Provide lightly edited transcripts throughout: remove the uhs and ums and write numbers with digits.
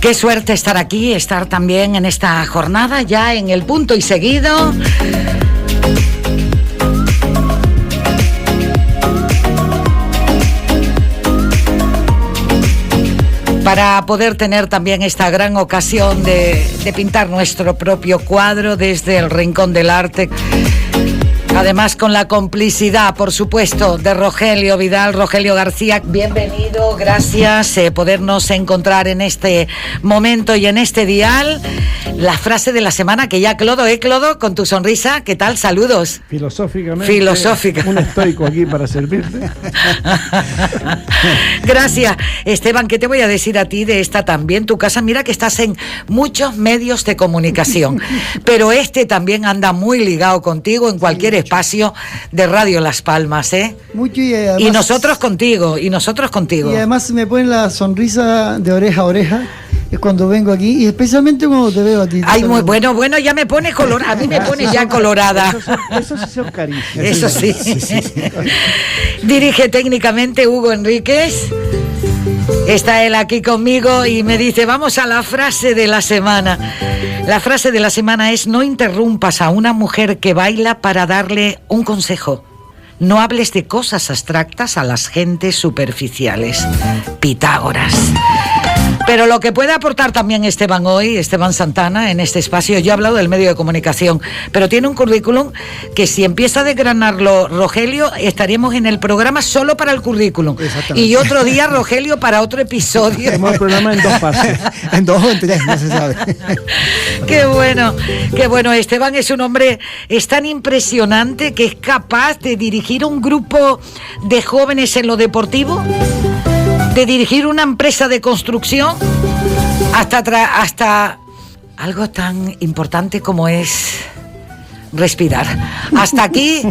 Qué suerte estar aquí, estar también en esta jornada, ya en el punto y seguido. Para poder tener también esta gran ocasión de pintar nuestro propio cuadro desde el Rincón del Arte. Además, con la complicidad, por supuesto, de Rogelio Vidal, Rogelio García. Bienvenido, gracias podernos encontrar en este momento y en este dial. La frase de la semana que ya Clodo, Clodo, con tu sonrisa, ¿qué tal? Saludos. Filosóficamente. Un estoico aquí para servirte. Gracias. Esteban, ¿qué te voy a decir a ti de esta también? Tu casa, mira que estás en muchos medios de comunicación, pero este también anda muy ligado contigo en cualquier espacio de Radio Las Palmas, ¿eh? Mucho y además, y nosotros contigo. Y además me ponen la sonrisa de oreja a oreja cuando vengo aquí, y especialmente cuando te veo a ti. Ay, muy bueno, ya me pone colorada, a mí me pone ya colorada. Eso sí son caricias. Eso sí. Dirige técnicamente Hugo Enríquez. Está él aquí conmigo y me dice, vamos a la frase de la semana. La frase de la semana es: no interrumpas a una mujer que baila para darle un consejo. No hables de cosas abstractas a las gentes superficiales. Pitágoras. Pero lo que puede aportar también Esteban hoy, Esteban Santana, en este espacio, yo he hablado del medio de comunicación, pero tiene un currículum que si empieza a desgranarlo Rogelio, estaríamos en el programa solo para el currículum. Y otro día Rogelio para otro episodio. Tenemos el programa en 2 fases. En 2 o en 3, no se sabe. Qué bueno. Esteban es un hombre, es tan impresionante que es capaz de dirigir un grupo de jóvenes en lo deportivo, de dirigir una empresa de construcción, hasta algo tan importante como es respirar. Hasta aquí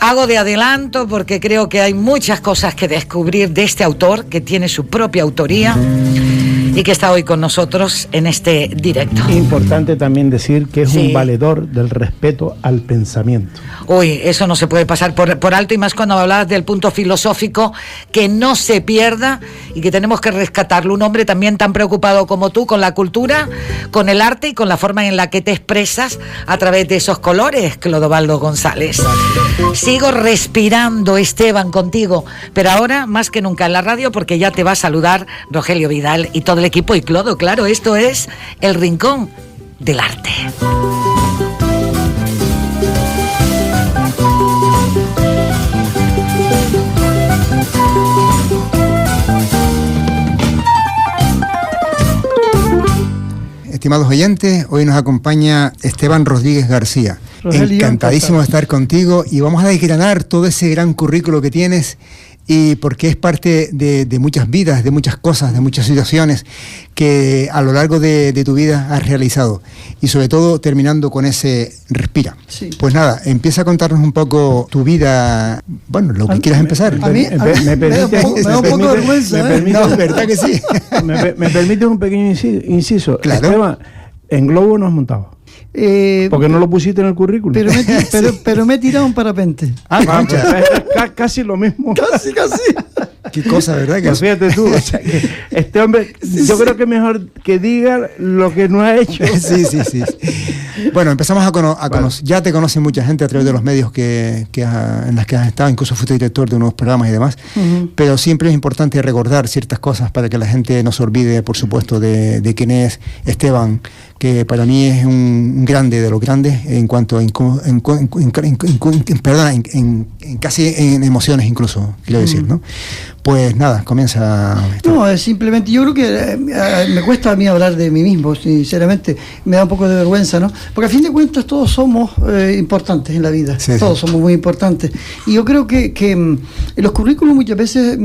hago de adelanto porque creo que hay muchas cosas que descubrir de este autor que tiene su propia autoría y que está hoy con nosotros en este directo. Importante también decir que es un valedor del respeto al pensamiento. Uy, eso no se puede pasar por alto, y más cuando hablabas del punto filosófico, que no se pierda y que tenemos que rescatarlo. Un hombre también tan preocupado como tú con la cultura, con el arte y con la forma en la que te expresas a través de esos colores, Clodovaldo González. Sigo respirando, Esteban, contigo, pero ahora más que nunca en la radio, porque ya te va a saludar Rogelio Vidal y todo el equipo. Y Clodo, claro, esto es el Rincón del Arte. Estimados oyentes, hoy nos acompaña Esteban Rodríguez García. Rogelio, encantadísimo de estar contigo y vamos a desgranar todo ese gran currículo que tienes, y porque es parte de muchas vidas, de muchas cosas, de muchas situaciones que a lo largo de tu vida has realizado, y sobre todo terminando con ese respira. Sí. Pues nada, empieza a contarnos un poco tu vida, bueno, lo que quieras empezar. A mí me da un poco de vergüenza. No, ¿verdad que sí? ¿Me permites un pequeño inciso? Claro. Esteban, en globo no has montado. Porque no lo pusiste en el currículum. Pero me he tirado un parapente. Casi lo mismo. Casi. Qué cosa, ¿verdad? Pues fíjate tú, o sea, que este hombre, yo creo que es mejor que diga lo que no ha hecho. Sí. Bueno, empezamos a conocer. Ya te conoce mucha gente a través de los medios en las que has estado, incluso fuiste director de unos programas y demás. Pero siempre es importante recordar ciertas cosas para que la gente no se olvide, por supuesto, de quién es Esteban, que para mí es un grande de los grandes en cuanto casi en emociones, incluso, quiero decir, ¿no? Pues nada, comienza. No, simplemente yo creo que me cuesta a mí hablar de mí mismo, sinceramente, me da un poco de vergüenza, ¿no? Porque a fin de cuentas todos somos importantes en la vida, todos somos muy importantes, y yo creo que los currículos muchas veces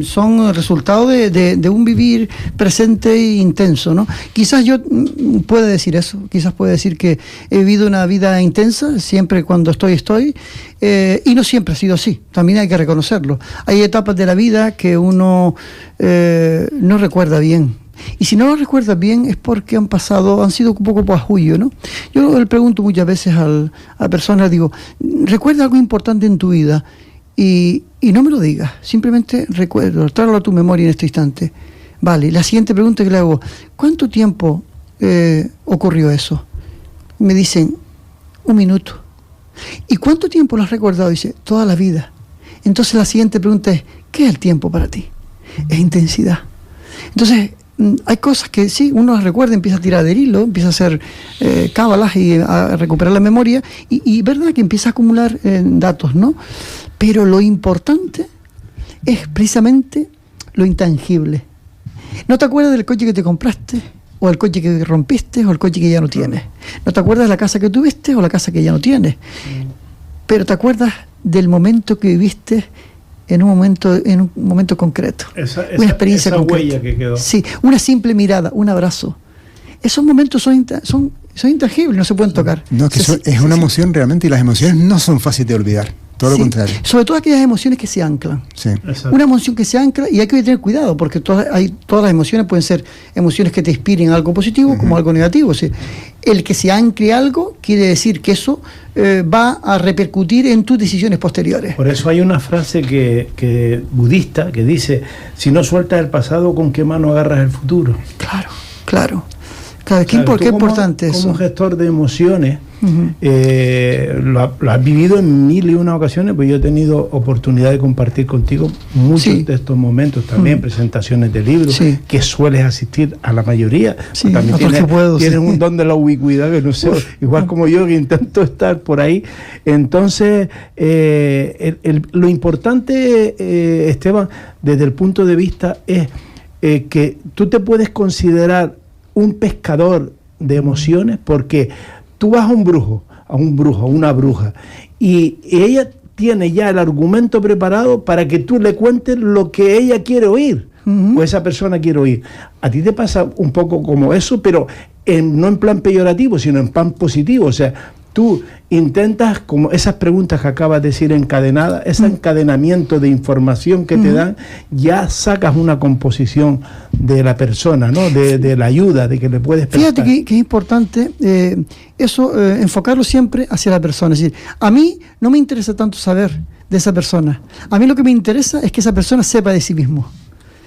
son resultado de un vivir presente e intenso, ¿no? Quizás yo pueda decir eso, quizás pueda decir que he vivido una vida intensa, siempre cuando estoy, y no siempre ha sido así, también hay que reconocerlo. Hay etapas de la vida que uno no recuerda bien, y si no lo recuerdas bien es porque han sido un poco pajuyo, ¿no? Yo le pregunto muchas veces a personas, digo, ¿recuerda algo importante en tu vida? Y no me lo digas, simplemente recuerdo, tráelo a tu memoria en este instante. Vale, la siguiente pregunta que le hago, ¿cuánto tiempo ocurrió eso? Me dicen, 1 minuto. ¿Y cuánto tiempo lo has recordado? Dice, toda la vida. Entonces la siguiente pregunta es, ¿qué es el tiempo para ti? Es intensidad. Entonces, hay cosas que sí, uno las recuerda, empieza a tirar del hilo, empieza a hacer cábalas y a recuperar la memoria, y verdad que empieza a acumular datos, ¿no? Pero lo importante es precisamente lo intangible. ¿No te acuerdas del coche que te compraste? ¿O el coche que rompiste? ¿O el coche que ya no tienes? ¿No te acuerdas de la casa que tuviste? ¿O la casa que ya no tienes? Pero te acuerdas del momento que viviste en un momento concreto. Una experiencia concreta. Huella que quedó. Sí, una simple mirada, un abrazo. Esos momentos son intangibles, no se pueden tocar. No, que es una emoción realmente, y las emociones no son fáciles de olvidar. Todo lo contrario. Sobre todo aquellas emociones que se anclan. Sí. Una emoción que se ancla, y hay que tener cuidado, porque todas las emociones pueden ser emociones que te inspiren algo positivo como algo negativo. O sea, el que se ancle algo quiere decir que eso va a repercutir en tus decisiones posteriores. Por eso hay una frase que budista que dice, si no sueltas el pasado, ¿con qué mano agarras el futuro? Claro, qué importante eso. Como gestor de emociones, lo has vivido en 1001 ocasiones, pues yo he tenido oportunidad de compartir contigo muchos de estos momentos, también presentaciones de libros, que sueles asistir a la mayoría. Sí, también tienes un don de la ubicuidad, que no sé, igual como yo, que intento estar por ahí. Entonces, lo importante, Esteban, desde el punto de vista es que tú te puedes considerar un pescador de emociones, porque tú vas a un brujo, a una bruja, y ella tiene ya el argumento preparado para que tú le cuentes lo que ella quiere oír, o esa persona quiere oír. A ti te pasa un poco como eso, pero no en plan peyorativo, sino en plan positivo. O sea, tú intentas, como esas preguntas que acabas de decir encadenadas, ese encadenamiento de información que te dan, ya sacas una composición de la persona, ¿no? De la ayuda, de que le puedes prestar. Fíjate que es importante enfocarlo siempre hacia la persona. Es decir, a mí no me interesa tanto saber de esa persona. A mí lo que me interesa es que esa persona sepa de sí mismo.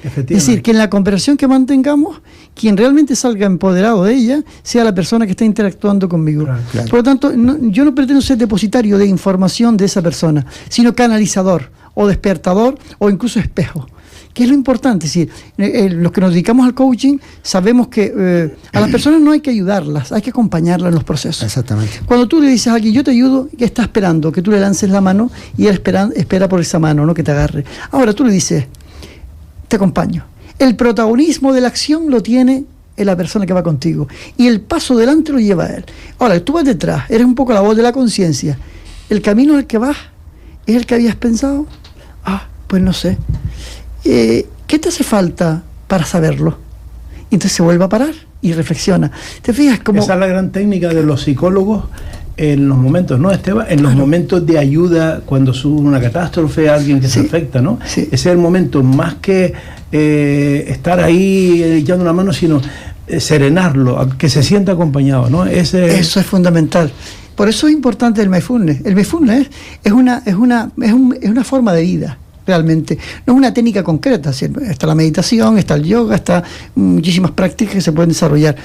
Es decir, que en la conversación que mantengamos, quien realmente salga empoderado de ella sea la persona que está interactuando conmigo. Claro. Por lo tanto, yo no pretendo ser depositario de información de esa persona, sino canalizador o despertador o incluso espejo. ¿Qué es lo importante? Es decir, los que nos dedicamos al coaching sabemos que a las personas no hay que ayudarlas, hay que acompañarlas en los procesos. Exactamente. Cuando tú le dices a alguien, yo te ayudo, ¿qué está esperando? Que tú le lances la mano y él espera por esa mano, no que te agarre. Ahora tú le dices, te acompaño. El protagonismo de la acción lo tiene la persona que va contigo, y el paso delante lo lleva a él. Ahora, tú vas detrás, eres un poco la voz de la conciencia. ¿El camino al que vas es el que habías pensado? Pues no sé. ¿Qué te hace falta para saberlo? Y entonces se vuelve a parar y reflexiona. ¿Te fijas cómo? Esa es la gran técnica de los psicólogos en los momentos, ¿no, Esteban? En los momentos de ayuda, cuando sube una catástrofe, alguien que se afecta, ¿no? Sí. Ese es el momento, más que estar ahí echando una mano, sino serenarlo, que se sienta acompañado, ¿no? Eso es fundamental. Por eso es importante el mindfulness. El mindfulness es una forma de vida. Realmente, no es una técnica concreta. Está la meditación, está el yoga, está muchísimas prácticas que se pueden desarrollar,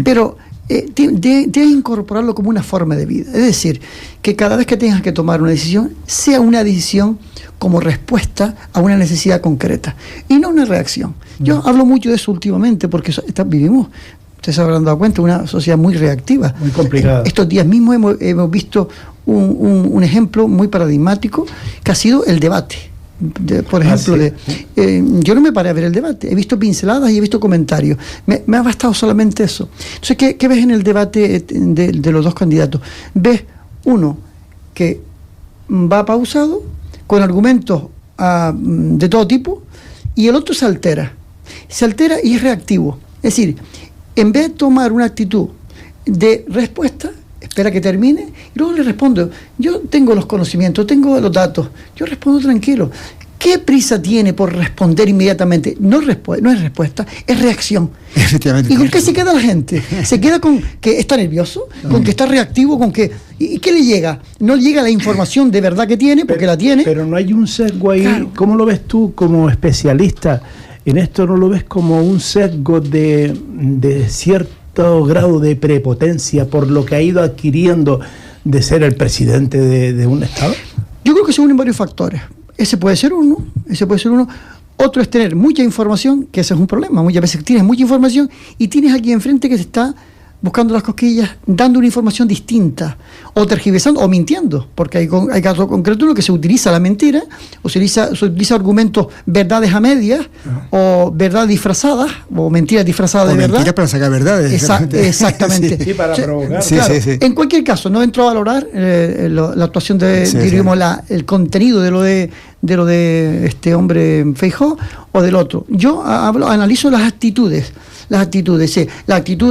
pero debes incorporarlo como una forma de vida. Es decir, que cada vez que tengas que tomar una decisión, sea una decisión como respuesta a una necesidad concreta y no una reacción. Yo hablo mucho de eso últimamente porque vivimos, ustedes se habrán dado cuenta, una sociedad muy reactiva, muy complicada. Estos días mismos hemos visto un ejemplo muy paradigmático que ha sido el debate. Por ejemplo, yo no me paré a ver el debate, he visto pinceladas y he visto comentarios, me ha bastado solamente eso. Entonces, ¿qué ves en el debate de los dos candidatos? Ves uno que va pausado, con argumentos de todo tipo, y el otro se altera y es reactivo. Es decir, en vez de tomar una actitud de respuesta, espera que termine y luego le respondo. Yo tengo los conocimientos, tengo los datos, yo respondo tranquilo. ¿Qué prisa tiene por responder inmediatamente? No es respuesta, es reacción. Efectivamente. ¿Y con qué se queda la gente? Se queda con que está nervioso, con que está reactivo, con que... ¿Y qué le llega? No le llega la información de verdad que tiene, porque la tiene. Pero no hay un sesgo ahí. Claro. ¿Cómo lo ves tú como especialista en esto no lo ves como un sesgo de cierto grado de prepotencia por lo que ha ido adquiriendo de ser el presidente de un Estado? Yo creo que se unen varios factores. Ese puede ser uno. Otro es tener mucha información, que ese es un problema. Muchas veces tienes mucha información y tienes a alguien enfrente que se está buscando las cosquillas, dando una información distinta, o tergiversando, o mintiendo, porque hay casos concretos en los que se utiliza la mentira, o se utiliza argumentos, verdades a medias, o verdades disfrazadas, o mentiras disfrazadas de verdad. Mentiras para sacar verdades. Exactamente. Sí, para provocar. Claro, en cualquier caso, no entro a valorar la actuación el contenido de lo de este hombre Feijóo o del otro. Yo analizo las actitudes. La actitud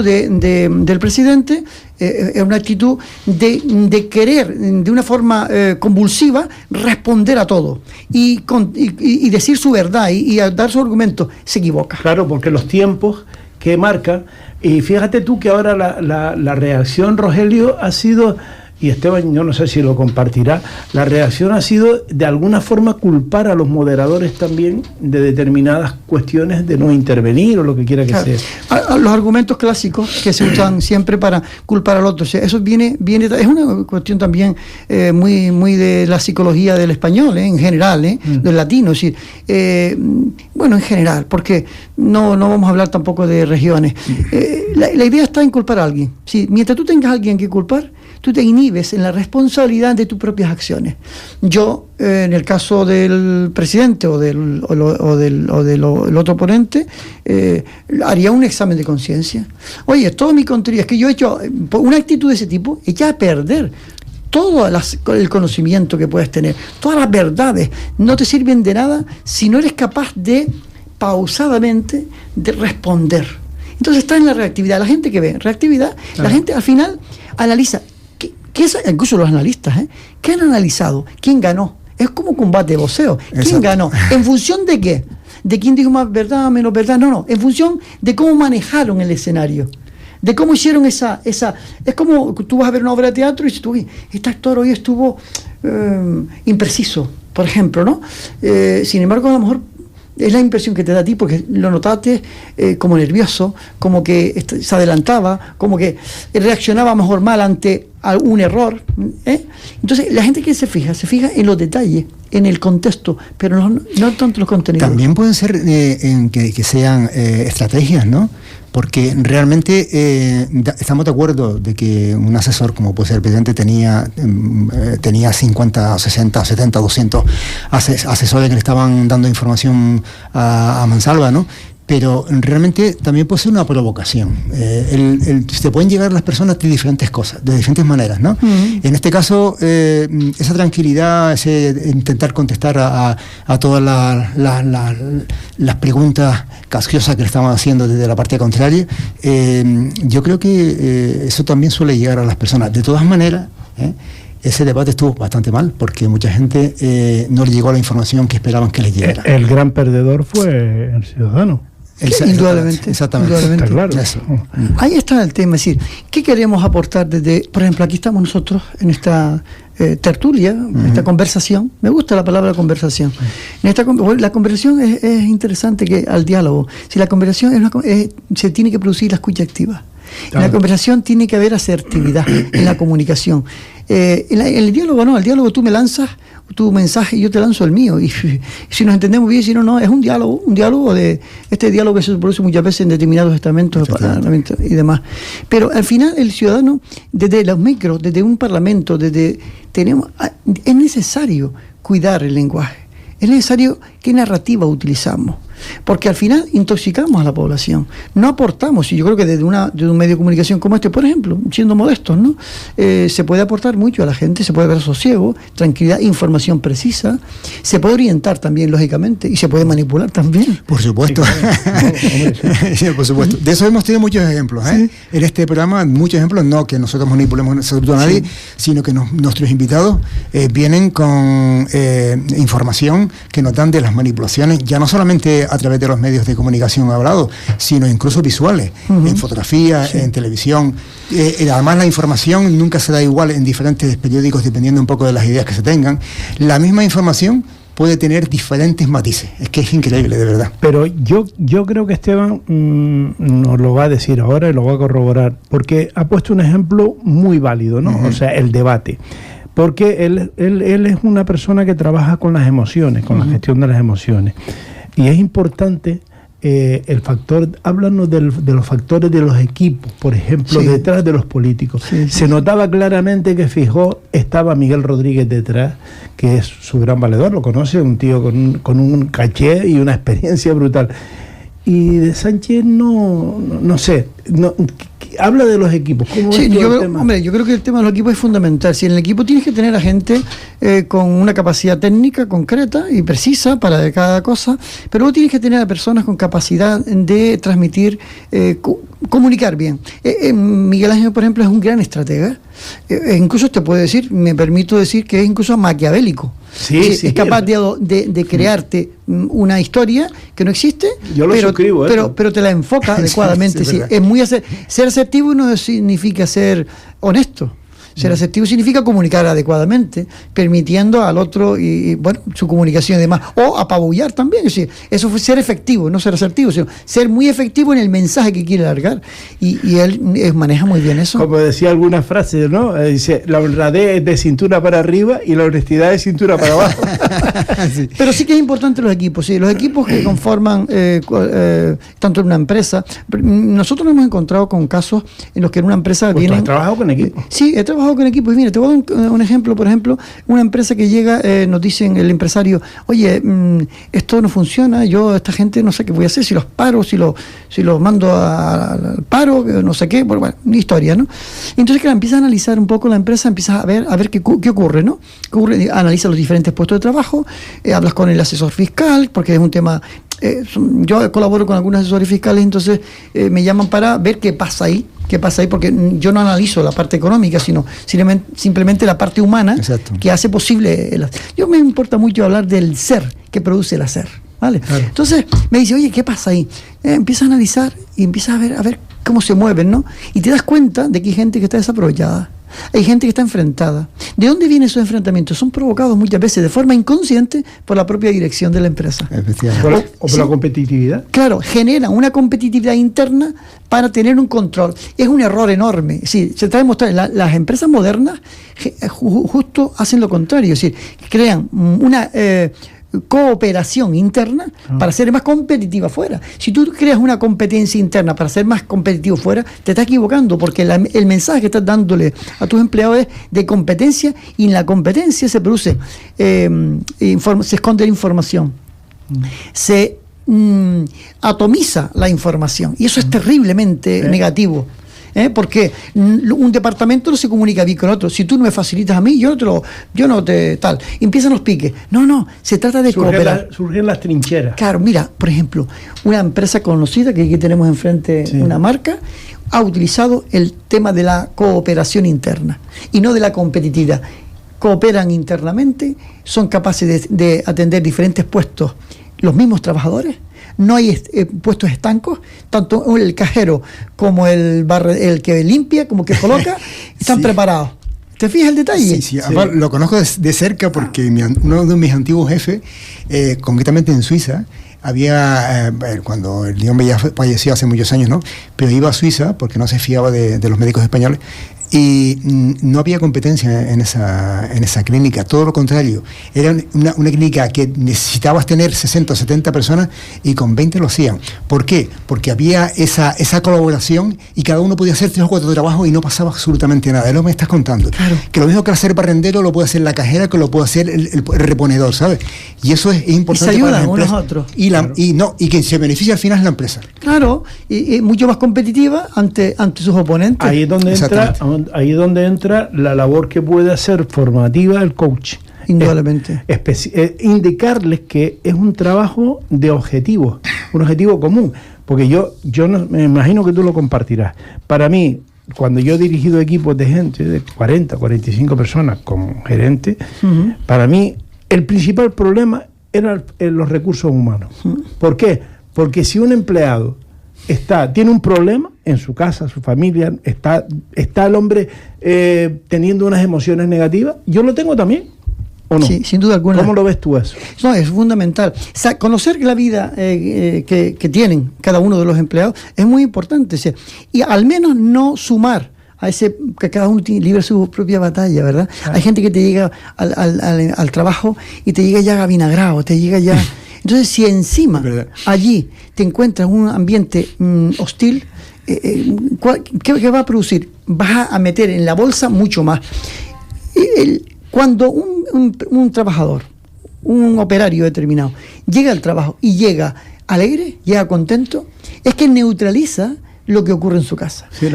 del presidente es una actitud de querer de una forma convulsiva responder a todo y decir su verdad y dar su argumento. Se equivoca. Claro, porque los tiempos que marca, y fíjate tú que ahora la reacción, Rogelio, ha sido, y Esteban, yo no sé si lo compartirá, la reacción ha sido de alguna forma culpar a los moderadores también de determinadas cuestiones de no intervenir o lo que quiera que sea. A los argumentos clásicos que se usan siempre para culpar al otro, o sea, eso viene es una cuestión también muy de la psicología del español, en general, del latino, es decir, en general, porque no vamos a hablar tampoco de regiones. La idea está en culpar a alguien. ¿Sí? Mientras tú tengas a alguien que culpar, tú te inhibes en la responsabilidad de tus propias acciones. Yo, en el caso del presidente o del otro oponente, haría un examen de conciencia. Oye, toda mi tontería es que yo he hecho una actitud de ese tipo, echa a perder todo el conocimiento que puedes tener, todas las verdades. No te sirven de nada si no eres capaz de, pausadamente, de responder. Entonces está en la reactividad. La gente que ve reactividad, la gente al final analiza. Incluso los analistas, ¿qué han analizado? ¿Quién ganó? Es como combate de boxeo. ¿Quién ganó? ¿En función de qué? ¿De quién dijo más verdad, menos verdad? No. En función de cómo manejaron el escenario. De cómo hicieron esa... Es como tú vas a ver una obra de teatro y dices, uy, este actor hoy estuvo impreciso, por ejemplo, ¿no? Sin embargo, a lo mejor es la impresión que te da a ti porque lo notaste como nervioso, como que se adelantaba, como que reaccionaba mejor mal ante algún error. Entonces la gente que se fija en los detalles, en el contexto, pero no tanto los contenidos. También pueden ser que sean estrategias, ¿no? Porque realmente estamos de acuerdo de que un asesor, como puede ser el presidente, tenía 50, 60, 70, 200 asesores que le estaban dando información a mansalva, ¿no? Pero realmente también puede ser una provocación. Se pueden llegar a las personas de diferentes cosas, de diferentes maneras, ¿no? Uh-huh. En este caso, esa tranquilidad, ese intentar contestar a todas las preguntas capciosas que le estaban haciendo desde la parte contraria, yo creo que eso también suele llegar a las personas. De todas maneras, ese debate estuvo bastante mal, porque mucha gente no le llegó la información que esperaban que le llegara. El gran perdedor fue el ciudadano. Indudablemente. Exactamente. Está claro. Ahí está el tema, es decir, ¿qué queremos aportar desde, por ejemplo, aquí estamos nosotros en esta tertulia, en esta conversación? Me gusta la palabra conversación. La conversación es interesante que al diálogo. Si la conversación se tiene que producir la escucha activa. Claro. En la conversación tiene que haber asertividad en la comunicación. En el diálogo no, el diálogo tú me lanzas tu mensaje y yo te lanzo el mío, y si nos entendemos bien, si no, es un diálogo de este diálogo que se produce muchas veces en determinados estamentos y demás. Pero al final el ciudadano, desde los micros, desde un parlamento, es necesario cuidar el lenguaje, es necesario qué narrativa utilizamos, porque al final intoxicamos a la población, no aportamos. Y yo creo que desde un medio de comunicación como este, por ejemplo, siendo modestos, ¿no? Se puede aportar mucho a la gente, se puede ver sosiego, tranquilidad, información precisa, se puede orientar también, lógicamente, y se puede manipular también. Por supuesto. Sí, por supuesto. De eso hemos tenido muchos ejemplos, ¿eh? Sí. En este programa, muchos ejemplos, no que nosotros manipulemos a nadie, sino que nuestros invitados vienen con información que nos dan de las manipulaciones, ya no solamente a través de los medios de comunicación hablados, sino incluso visuales, en fotografía, en televisión. Además, la información nunca se da igual en diferentes periódicos, dependiendo un poco de las ideas que se tengan. La misma información puede tener diferentes matices. Es que es increíble, de verdad. Pero yo creo que Esteban nos lo va a decir ahora y lo va a corroborar, porque ha puesto un ejemplo muy válido, ¿no? O sea, el debate. Porque él es una persona que trabaja con las emociones, con la gestión de las emociones. Y es importante el factor, háblanos de los factores de los equipos, por ejemplo, detrás de los políticos. Se notaba claramente que Feijóo estaba Miguel Rodríguez detrás, que es su gran valedor, lo conoce, un tío con un caché y una experiencia brutal. Y de Sánchez no sé, habla de los equipos. ¿Cómo sí, yo creo que el tema de los equipos es fundamental. Si en el equipo tienes que tener a gente con una capacidad técnica concreta y precisa para cada cosa, pero luego tienes que tener a personas con capacidad de transmitir, comunicar bien. Miguel Ángel, por ejemplo, es un gran estratega. Incluso te puedo decir, me permito decir que es incluso maquiavélico. Es capaz de crearte una historia que no existe, pero te la enfoca adecuadamente. Es muy ser asertivo no significa ser honesto. Ser asertivo significa comunicar adecuadamente, permitiendo al otro y bueno, su comunicación y demás. O apabullar también. Es decir, eso fue ser efectivo, no ser asertivo, sino ser muy efectivo en el mensaje que quiere largar. Y él maneja muy bien eso. Como decía alguna frase, ¿no? Dice, la honradez es de cintura para arriba y la honestidad es cintura para abajo. Sí. Pero sí que es importante los equipos. Sí, los equipos que conforman tanto en una empresa. Nosotros nos hemos encontrado con casos en los que en una empresa vienen... ¿Has trabajado con equipos? Sí, he trabajado con equipos. Y mira, te voy a dar un ejemplo. Por ejemplo, una empresa que llega, nos dicen el empresario, oye, esto no funciona, esta gente no sé qué voy a hacer, si los paro, si los mando al paro, no sé qué, bueno, una historia, ¿no? Entonces, claro, empieza a analizar un poco la empresa, empieza a ver qué ocurre, ¿no? Analiza los diferentes puestos de trabajo, hablas con el asesor fiscal, porque es un tema... yo colaboro con algunos asesores fiscales, entonces me llaman para ver qué pasa ahí, porque yo no analizo la parte económica, sino simplemente la parte humana. Exacto. Que hace posible. Yo me importa mucho hablar del ser que produce el hacer, ¿vale? Claro. Entonces me dice, oye, ¿qué pasa ahí? Empieza a analizar y empieza a ver cómo se mueven, ¿no? Y te das cuenta de que hay gente que está desaprovechada. Hay gente que está enfrentada. ¿De dónde vienen esos enfrentamientos? Son provocados muchas veces de forma inconsciente por la propia dirección de la empresa. ¿O por la competitividad? Claro, generan una competitividad interna para tener un control. Es un error enorme. Sí, se está demostrando. Las empresas modernas justo hacen lo contrario. Es decir, crean una... cooperación interna para ser más competitiva fuera. Si tú creas una competencia interna para ser más competitivo fuera, te estás equivocando, porque el mensaje que estás dándole a tus empleados es de competencia, y en la competencia se produce se esconde la información, se atomiza la información, y eso es terriblemente negativo. Porque un departamento no se comunica bien con otro. Si tú no me facilitas a mí, yo no te tal. Empiezan los piques. No, se trata de cooperar. Surgen las trincheras. Claro, mira, por ejemplo, una empresa conocida que aquí tenemos enfrente, una marca, ha utilizado el tema de la cooperación interna y no de la competitividad. Cooperan internamente, son capaces de atender diferentes puestos los mismos trabajadores. No hay puestos estancos, tanto el cajero como el que limpia, como que coloca, están preparados. ¿Te fijas el detalle? Sí. Además, lo conozco de cerca porque uno de mis antiguos jefes, concretamente en Suiza, había, cuando el León ya falleció hace muchos años, ¿no? Pero iba a Suiza porque no se fiaba de los médicos españoles, y no había competencia en esa clínica, todo lo contrario, era una clínica que necesitabas tener 60 o 70 personas y con 20 lo hacían. ¿Por qué? Porque había esa colaboración y cada uno podía hacer 3 o 4 trabajos y no pasaba absolutamente nada. Es lo que me estás contando. Claro. Que lo mismo que hacer barrendero lo puede hacer la cajera, que lo puede hacer el reponedor, ¿sabes? Y eso es importante. Y se ayudan unos a otros. Y que se beneficia al final es la empresa. Claro, y mucho más competitiva ante sus oponentes. Ahí es donde entra la labor que puede hacer formativa el coach. Indudablemente. Indicarles que es un trabajo de objetivos, un objetivo común. Porque yo no, me imagino que tú lo compartirás. Para mí, cuando yo he dirigido equipos de gente de 40, 45 personas como gerente, para mí el principal problema eran los recursos humanos. ¿Por qué? Porque si un empleado tiene un problema en su casa, su familia, está el hombre teniendo unas emociones negativas, yo lo tengo también. ¿O no? Sí, sin duda alguna. ¿Cómo lo ves tú eso? No, es fundamental. O sea, conocer la vida que tienen cada uno de los empleados es muy importante. O sea, y al menos no sumar a ese, que cada uno libra su propia batalla, ¿verdad? Hay gente que te llega al trabajo y te llega ya avinagrado, te llega ya... Entonces, si encima allí te encuentras un ambiente hostil, ¿qué va a producir? Vas a meter en la bolsa mucho más. Cuando un trabajador, un operario determinado, llega al trabajo y llega alegre, llega contento, es que neutraliza lo que ocurre en su casa. Sí,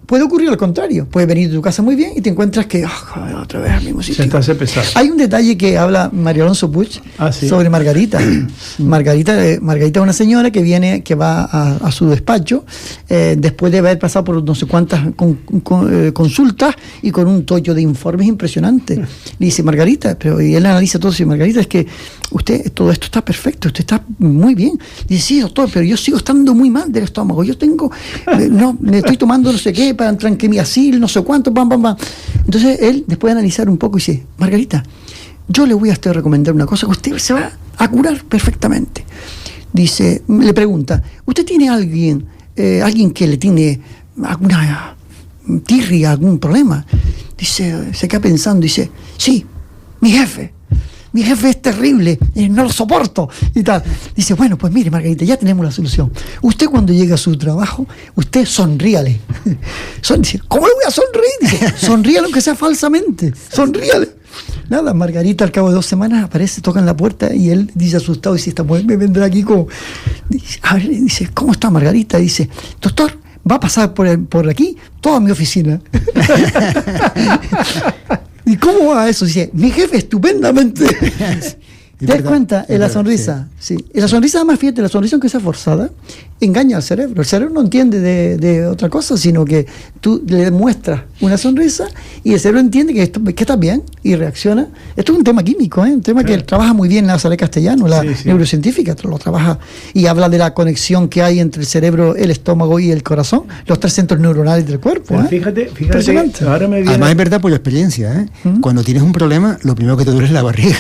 puede ocurrir al contrario. Puede venir de tu casa muy bien y te encuentras que otra vez al mismo sitio. Se hace pesado. Hay un detalle que habla María Alonso Puig sobre Margarita. Margarita es una señora que va a su despacho después de haber pasado por no sé cuántas consultas y con un tollo de informes impresionante. Le dice, Margarita, y él analiza todo, dice, Margarita, es que usted, todo esto está perfecto, usted está muy bien. Dice, sí, doctor, pero yo sigo estando muy mal del estómago. Yo tengo, me estoy tomando no sé qué, para tranquemiacil, no sé cuánto, pam. Entonces él, después de analizar un poco, dice, Margarita, yo le voy a recomendar una cosa que usted se va a curar perfectamente. Dice, le pregunta, ¿usted tiene alguien que le tiene alguna tirria, algún problema? Dice, se queda pensando, dice, sí, mi jefe es terrible, no lo soporto y tal. Dice, bueno, pues mire, Margarita, ya tenemos la solución. Usted cuando llega a su trabajo, usted sonríale. Dice, ¿cómo le voy a sonreír? Dice, sonríale aunque sea falsamente, sonríale. Nada, Margarita al cabo de 2 semanas aparece, toca en la puerta y él dice asustado, dice, esta mujer me vendrá aquí como... Dice, ¿cómo está Margarita? Dice, doctor, va a pasar por aquí toda mi oficina. ¿Y cómo va eso? Dice, mi jefe estupendamente. ¿Te das cuenta? En la sonrisa. Sí. En la sonrisa, además, fíjate, la sonrisa, aunque sea forzada, engaña al cerebro. El cerebro no entiende de otra cosa, sino que tú le muestras una sonrisa y el cerebro entiende que estás bien y reacciona. Esto es un tema químico, un tema que trabaja muy bien la Sala Castellano, la neurocientífica, lo trabaja y habla de la conexión que hay entre el cerebro, el estómago y el corazón, los 3 centros neuronales del cuerpo. Fíjate, ahora me viene... Además es verdad por la experiencia, cuando tienes un problema, lo primero que te duele es la barriga.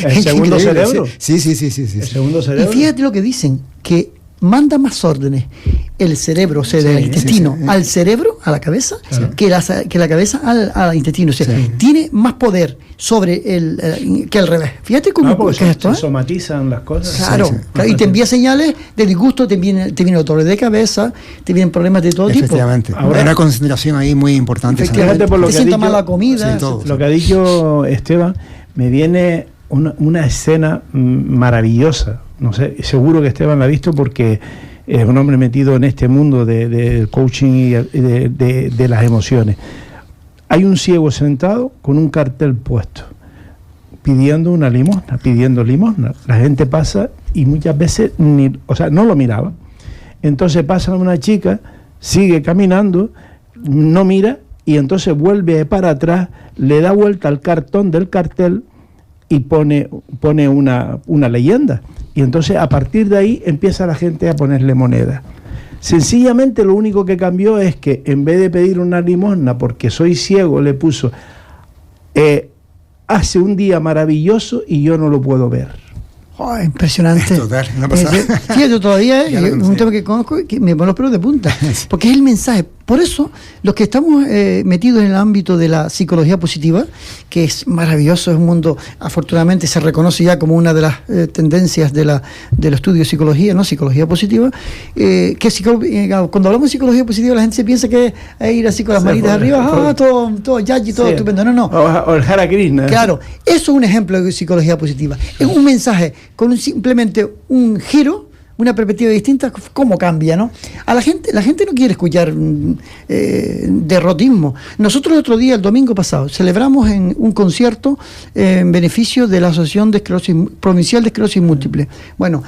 El segundo cerebro. Sí. El segundo cerebro. Y fíjate lo que dicen, que manda más órdenes el cerebro, o sea, del intestino al cerebro, a la cabeza, que la cabeza al intestino. O sea, tiene más poder sobre que al revés. Fíjate cómo es esto. Se somatizan las cosas. Claro, y te envía señales de disgusto, te vienen dolores de cabeza, te vienen problemas de todo tipo. Ahora, hay una concentración ahí muy importante. Fíjate por lo te sienta mala comida. Lo que ha dicho Esteban, me viene una escena maravillosa. No sé, seguro que Esteban la ha visto porque es un hombre metido en este mundo de coaching y de las emociones. Hay un ciego sentado con un cartel puesto, pidiendo limosna. La gente pasa y muchas veces no lo miraba. Entonces pasa una chica, sigue caminando, no mira y entonces vuelve para atrás, le da vuelta al cartón del cartel y pone una leyenda. Y entonces a partir de ahí empieza la gente a ponerle moneda. Sencillamente lo único que cambió es que en vez de pedir una limosna porque soy ciego, le puso hace un día maravilloso y yo no lo puedo ver. Oh, impresionante. Total, una pasada. Fíjate, todavía es un tema que conozco que me pone los pelos de punta, porque es el mensaje. Por eso, los que estamos metidos en el ámbito de la psicología positiva, que es maravilloso, es un mundo, afortunadamente se reconoce ya como una de las tendencias del estudio de psicología, ¿no? Psicología positiva, cuando hablamos de psicología positiva la gente se piensa que es ir así con las manitas arriba, todo yayi, todo estupendo. No. O el Hare Krishna. Claro, eso es un ejemplo de psicología positiva. Es un mensaje con simplemente un giro, una perspectiva distinta, cómo cambia, ¿no? A la gente no quiere escuchar derrotismo. Nosotros el otro día, el domingo pasado, celebramos en un concierto en beneficio de la Asociación Provincial de Esclerosis Múltiple. Bueno,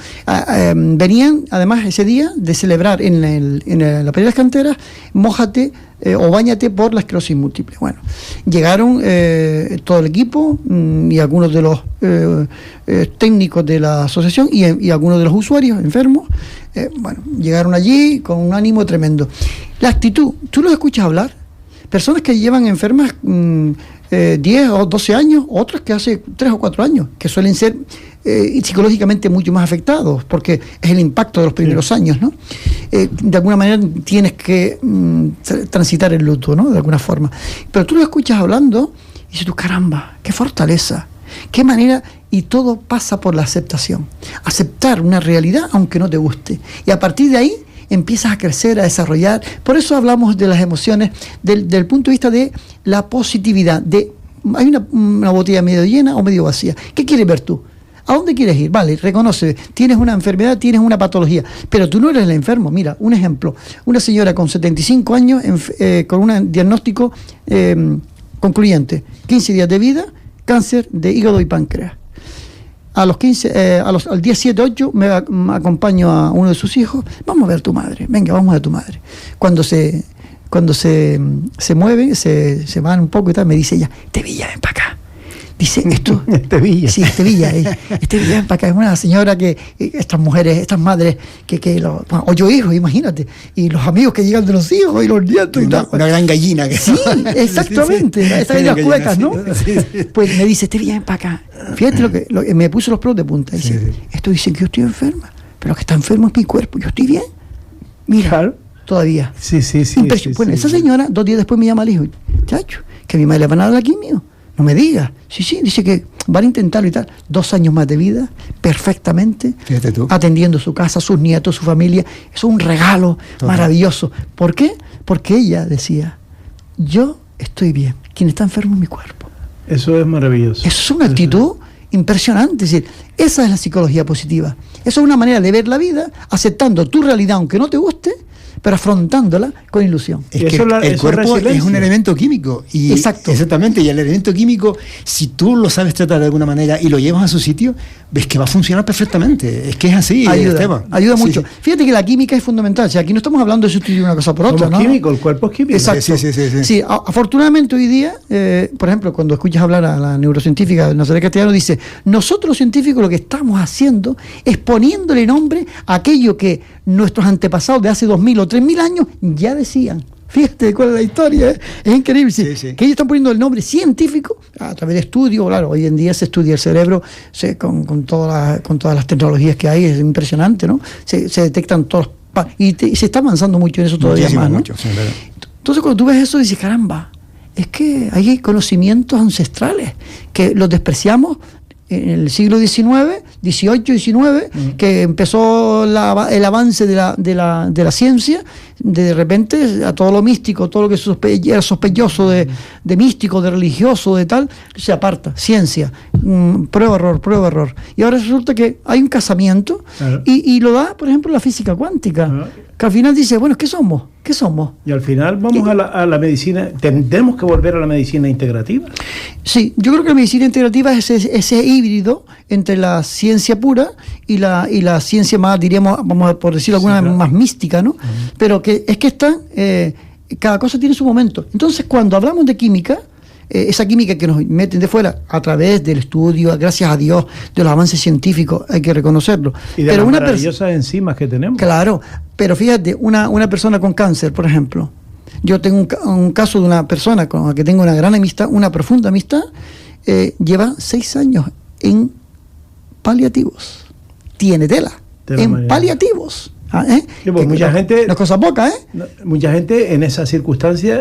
venían además ese día de celebrar en la Playa de las Canteras, mójate o báñate por la esclerosis múltiple. Bueno, llegaron todo el equipo y algunos de los técnicos de la asociación y algunos de los usuarios enfermos. Llegaron allí con un ánimo tremendo. La actitud, tú los escuchas hablar, personas que llevan enfermas 10 o 12 años, otras que hace 3 o 4 años, que suelen ser psicológicamente mucho más afectados, porque es el impacto de los primeros años, ¿no? De alguna manera tienes que transitar el luto, ¿no? De alguna forma. Pero tú lo escuchas hablando y dices tú, caramba, qué fortaleza, qué manera, y todo pasa por la aceptación. Aceptar una realidad aunque no te guste. Y a partir de ahí empiezas a crecer, a desarrollar. Por eso hablamos de las emociones del punto de vista de la positividad. Hay una botella medio llena o medio vacía. ¿Qué quieres ver tú? ¿A dónde quieres ir? Vale, reconoce, tienes una enfermedad, tienes una patología, pero tú no eres el enfermo. Mira, un ejemplo, una señora con 75 años con un diagnóstico concluyente, 15 días de vida, cáncer de hígado y páncreas. Al día 7, 8 me acompaño a uno de sus hijos, vamos a ver a tu madre, venga, vamos a ver a tu madre. Cuando se mueven, se van un poco y tal, me dice ella, Estevilla, ven para acá. Dice, esto... Estevilla. Sí, Estevilla, ven para acá. Es una señora que, estas mujeres, estas madres, bueno, 8 hijos, imagínate, y los amigos que llegan de los hijos y los nietos y tal. Una gran gallina. Sí, exactamente, estas de las cuecas, ¿no? Pues me dice, Estevilla, ven para acá. Fíjate lo que me puso los pelos de punta. Dice, esto dice que yo estoy enferma, pero lo que está enfermo es mi cuerpo, yo estoy bien. Mira, claro. Todavía. Sí. Bueno, esa señora, 2 días después me llama al hijo, chacho, que a mi madre le van a dar la quimio. No me digas. Sí, dice que van a intentarlo y tal. 2 años más de vida, perfectamente. Fíjate tú. Atendiendo su casa, sus nietos, su familia. Es un regalo maravilloso. ¿Por qué? Porque ella decía, yo estoy bien. Quien está enfermo es mi cuerpo. Eso es maravilloso. Eso es una actitud impresionante. Es decir, esa es la psicología positiva. Eso es una manera de ver la vida, aceptando tu realidad, aunque no te guste, pero afrontándola con ilusión. Es que el cuerpo es un elemento químico. Y exacto. Exactamente, y el elemento químico, si tú lo sabes tratar de alguna manera y lo llevas a su sitio, ves que va a funcionar perfectamente. Es que es así, Esteban. Ayuda mucho. Sí. Fíjate que la química es fundamental. O sea, aquí no estamos hablando de sustituir una cosa por otra, ¿no? Químico, el cuerpo es químico. Exacto. Sí, afortunadamente hoy día, por ejemplo, cuando escuchas hablar a la neurocientífica de Nazaret Castellano, dice, nosotros los científicos lo que estamos haciendo es poniéndole nombre a aquello que nuestros antepasados de hace 2000 o 3000 años ya decían. Fíjate cuál es la historia, es increíble. Sí. Que ellos están poniendo el nombre científico a través de estudios. Claro, hoy en día se estudia el cerebro con todas las tecnologías que hay, es impresionante, ¿no? Se detectan todos y se está avanzando mucho en eso todavía más, ¿no? Sí, claro. Entonces cuando tú ves eso dices, caramba, es que hay conocimientos ancestrales que los despreciamos en el siglo XIX, que empezó el avance de la ciencia. De repente a todo lo místico, todo lo que era sospechoso de místico, de religioso, de tal, se aparta. Ciencia, prueba error. Y ahora resulta que hay un casamiento, claro. y lo da, por ejemplo, la física cuántica, claro. Que al final dice, bueno, ¿qué somos? Y al final vamos a la medicina, tendremos que volver a la medicina integrativa. Sí, yo creo que la medicina integrativa es ese híbrido entre la ciencia pura y la ciencia más, diríamos, vamos a por decirlo alguna vez, más mística, ¿no? Pero que es que están, cada cosa tiene su momento. Entonces, cuando hablamos de química, esa química que nos meten de fuera a través del estudio, gracias a Dios, de los avances científicos, hay que reconocerlo. Y de las maravillosas enzimas que tenemos. Claro, pero fíjate, una persona con cáncer, por ejemplo, yo tengo un caso de una persona con la que tengo una gran amistad, una profunda amistad, lleva 6 años en paliativos. Tiene tela en paliativos. Sí, pues mucha gente, no es cosa poca, mucha gente en esas circunstancias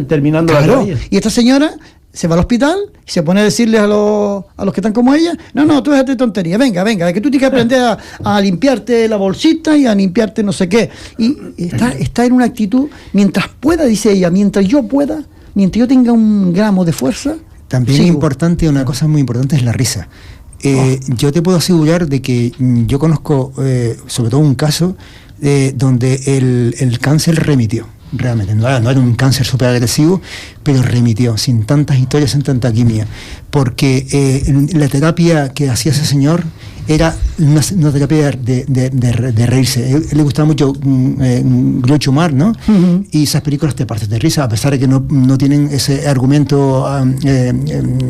terminando la vida. Y esta señora se va al hospital y se pone a decirles a los que están como ella, no, tú déjate de tontería, venga, que tú tienes que aprender a limpiarte la bolsita y a limpiarte no sé qué. Y está en una actitud, mientras pueda, dice ella, mientras yo tenga un gramo de fuerza. También es importante, una cosa muy importante es la risa. Yo te puedo asegurar de que yo conozco sobre todo un caso donde el cáncer remitió. Realmente, no era un cáncer súper agresivo, pero remitió, sin tantas historias, sin tanta quimia, porque la terapia que hacía ese señor era una terapia de reírse. A él le gustaba mucho Groucho Marx, ¿no? Uh-huh. Y esas películas te parten de risa, a pesar de que no tienen ese argumento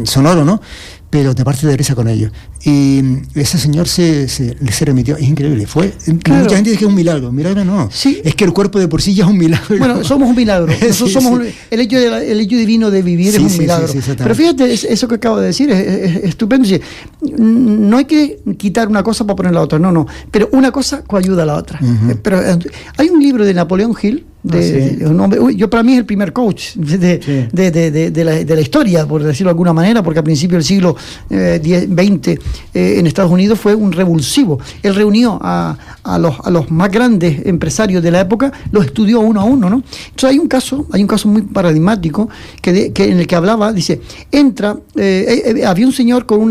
sonoro, ¿no? pero te parte de risa con ellos. Y ese señor se remitió, es increíble. Mucha gente dice que es un milagro no. Sí. Es que el cuerpo de por sí ya es un milagro. Bueno, somos un milagro. Nosotros somos el hecho divino de vivir es un milagro. Pero fíjate, eso que acabo de decir es estupendo. No hay que quitar una cosa para poner la otra, no. Pero una cosa coayuda a la otra. Pero hay un libro de Napoleón Hill, yo para mí es el primer coach de la historia, por decirlo de alguna manera, porque al principio del siglo XX en Estados Unidos fue un revulsivo. Él reunió a los más grandes empresarios de la época, los estudió uno a uno, ¿no? Entonces hay un caso muy paradigmático que en el que hablaba, dice, había un señor con un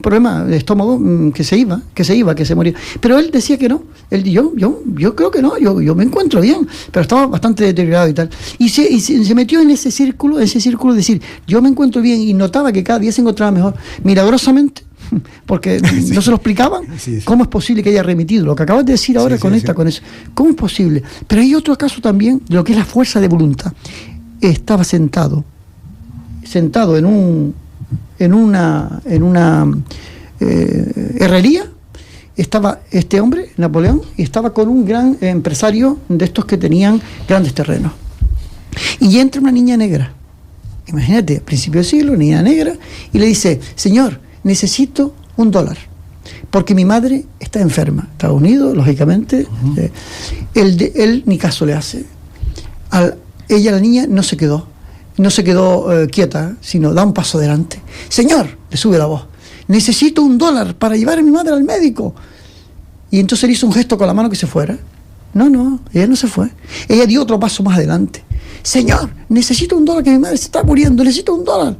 problema de estómago que se moría, pero él decía que no. Él dijo, yo creo que no, yo me encuentro bien, pero estaba bastante deteriorado y tal. Y se metió en ese círculo de decir, yo me encuentro bien, y notaba que cada día se encontraba mejor, milagrosamente, porque no se lo explicaban. ¿Cómo es posible que haya remitido? Lo que acabas de decir ahora conecta con eso. ¿Cómo es posible? Pero hay otro caso también de lo que es la fuerza de voluntad. Estaba sentado en una herrería. Estaba este hombre, Napoleón, y estaba con un gran empresario de estos que tenían grandes terrenos. Y entra una niña negra, imagínate, principio del siglo, niña negra, y le dice, señor, necesito $1, porque mi madre está enferma. Estados Unidos, lógicamente, él ni caso le hace. La niña, no se quedó quieta, sino da un paso adelante. Señor, le sube la voz, necesito $1 para llevar a mi madre al médico. Y entonces él hizo un gesto con la mano que se fuera. No, ella no se fue. Ella dio otro paso más adelante. Señor, necesito $1, que mi madre se está muriendo, necesito $1.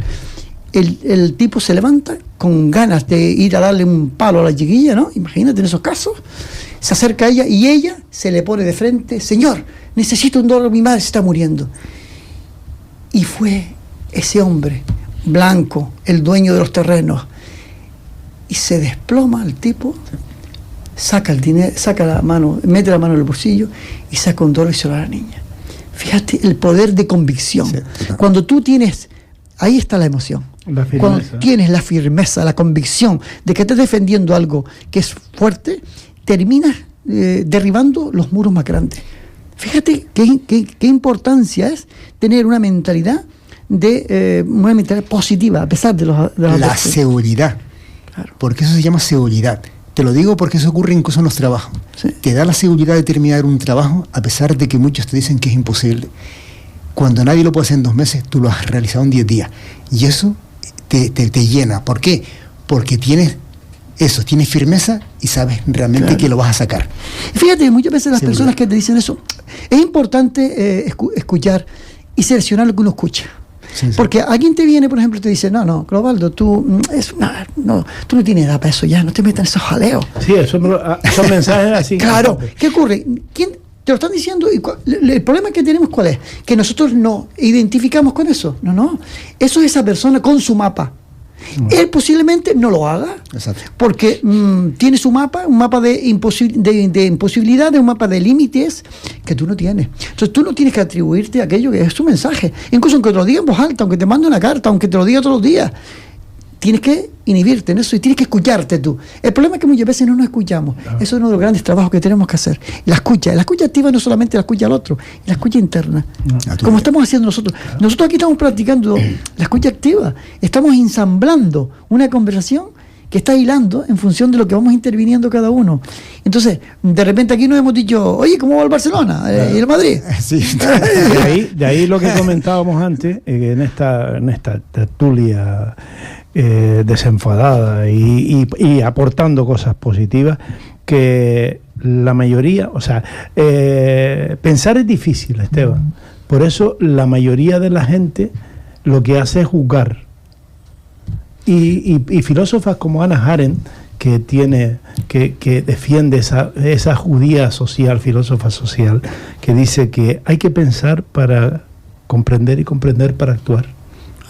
El tipo se levanta con ganas de ir a darle un palo a la chiquilla, ¿no? Imagínate en esos casos. Se acerca a ella y ella se le pone de frente. Señor, necesito $1, mi madre se está muriendo. Y fue ese hombre blanco, el dueño de los terrenos, y se desploma el tipo, saca el dinero, mete la mano en el bolsillo y saca $1 y se lo da a la niña. Fíjate el poder de convicción. Cuando tú tienes, ahí está la emoción. Cuando tienes la firmeza, la convicción de que estás defendiendo algo que es fuerte, terminas derribando los muros más grandes. Fíjate qué importancia es tener una mentalidad positiva a pesar de la seguridad. Claro. Porque eso se llama seguridad. Te lo digo porque eso ocurre incluso en los trabajos. Sí. Te da la seguridad de terminar un trabajo a pesar de que muchos te dicen que es imposible. Cuando nadie lo puede hacer en 2 meses, tú lo has realizado en 10 días. Y eso te llena. ¿Por qué? Porque tienes firmeza y sabes realmente que lo vas a sacar. Fíjate, muchas veces las personas que te dicen eso, es importante escuchar y seleccionar lo que uno escucha. Sí. Porque alguien te viene, por ejemplo, y te dice, no, Clovaldo, tú no tienes edad para eso ya, no te metas en esos jaleos. Sí, son mensajes así. Claro, ¿qué ocurre? ¿Quién te lo están diciendo? El problema que tenemos, ¿cuál es? Que nosotros no identificamos con eso. No, eso es esa persona con su mapa. Él posiblemente no lo haga. Exacto. Porque tiene su mapa, un mapa de imposibilidades, un mapa de límites que tú no tienes. Entonces tú no tienes que atribuirte a aquello que es su mensaje. Incluso aunque te lo diga en voz alta, aunque te mande una carta, aunque te lo diga todos los días, tienes que inhibirte en eso y tienes que escucharte tú. El problema es que muchas veces no nos escuchamos. Claro. Eso es uno de los grandes trabajos que tenemos que hacer. La escucha activa no solamente la escucha al otro, la escucha interna. Como estamos haciendo nosotros. Claro. Nosotros aquí estamos practicando la escucha activa. Estamos ensamblando una conversación que está hilando en función de lo que vamos interviniendo cada uno. Entonces, de repente aquí nos hemos dicho, oye, ¿cómo va el Barcelona? ¿Y el Madrid? Sí. De ahí lo que comentábamos antes, en esta tertulia desenfadada y aportando cosas positivas, que la mayoría, pensar es difícil, Esteban. Por eso la mayoría de la gente lo que hace es juzgar. Y filósofas como Hannah Arendt, que defiende esa judía social, filósofa social, que dice que hay que pensar para comprender y comprender para actuar.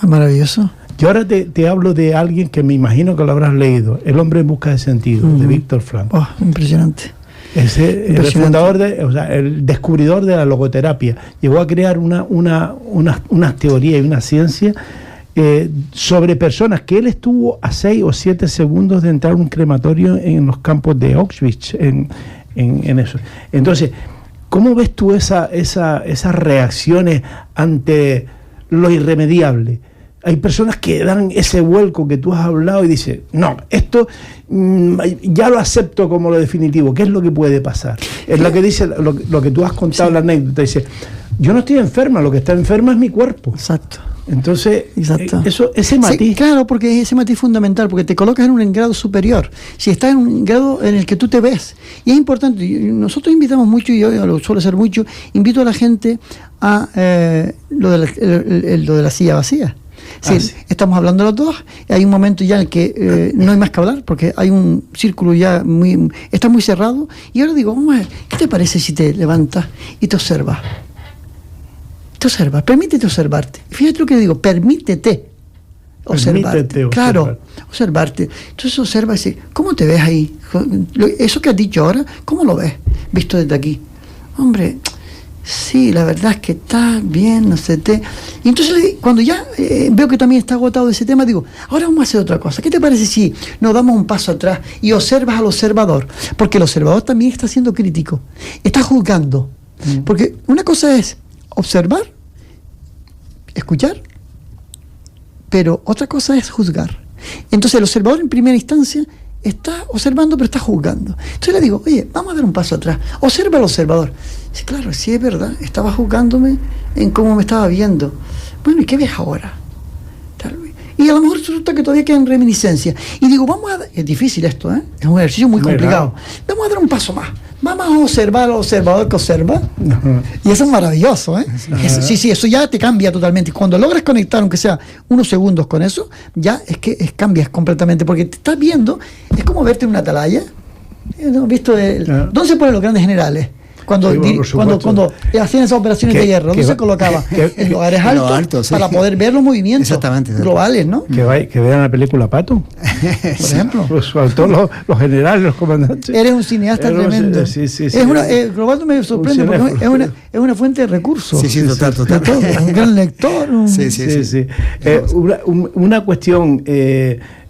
Maravilloso. Yo ahora te hablo de alguien que me imagino que lo habrás leído, El hombre en busca de sentido, de Viktor Frankl. Impresionante. El fundador el descubridor de la logoterapia. Llegó a crear unas teorías y una ciencia sobre personas que él estuvo a 6 o 7 segundos de entrar a un crematorio en los campos de Auschwitz, en eso. Entonces, ¿cómo ves tú esas reacciones ante lo irremediable? Hay personas que dan ese vuelco que tú has hablado y dicen, no, esto ya lo acepto como lo definitivo. ¿Qué es lo que puede pasar? Es lo que dice, lo que tú has contado, sí. La anécdota, dice, yo no estoy enferma, lo que está enferma es mi cuerpo. Exacto. Entonces, exacto. Ese matiz. Sí, claro, porque ese matiz es fundamental, porque te colocas en un grado superior. Si estás en un grado en el que tú te ves. Y es importante, nosotros invitamos mucho, y yo lo suelo hacer mucho, invito a la gente a lo de la silla vacía. Sí. Estamos hablando los dos, y hay un momento ya en el que no hay más que hablar, porque hay un círculo ya está muy cerrado, y ahora digo, vamos a ver, ¿qué te parece si te levantas y te observas? Te observas, permítete observarte. Fíjate lo que digo, permítete observarte. Claro, observarte. Entonces observa y dice, ¿cómo te ves ahí? Eso que has dicho ahora, ¿cómo lo ves? Visto desde aquí. Hombre, sí, la verdad es que está bien, no sé qué. Y entonces cuando ya veo que también está agotado ese tema, digo, ahora vamos a hacer otra cosa. ¿Qué te parece si nos damos un paso atrás y observas al observador? Porque el observador también está siendo crítico, está juzgando. Porque una cosa es observar, escuchar, pero otra cosa es juzgar. Entonces el observador en primera instancia está observando, pero está juzgando. Entonces le digo, oye, vamos a dar un paso atrás, observa al observador. Dice, claro, sí es verdad, estaba juzgándome en cómo me estaba viendo. Bueno, ¿y qué ves ahora? Y a lo mejor resulta que todavía quedan reminiscencias. Y digo, es difícil esto, es un ejercicio muy complicado. Vamos a dar un paso más. Vamos a observar al observador que observa. Y eso es maravilloso, Sí, eso ya te cambia totalmente. Cuando logras conectar, aunque sea unos segundos con eso, ya cambias completamente, porque te estás viendo, es como verte en una atalaya. ¿Hemos visto ¿dónde se ponen los grandes generales? Cuando hacían esas operaciones de guerra, ¿dónde se colocaba? En lugares altos, para poder ver los movimientos globales, ¿no? Que vean la película Pato, por ejemplo. Sobre todo los generales, los comandantes. Eres un cineasta tremendo. Sí. Global me sorprende porque es una fuente de recursos. Sí, total. Un gran lector. Sí. Una cuestión...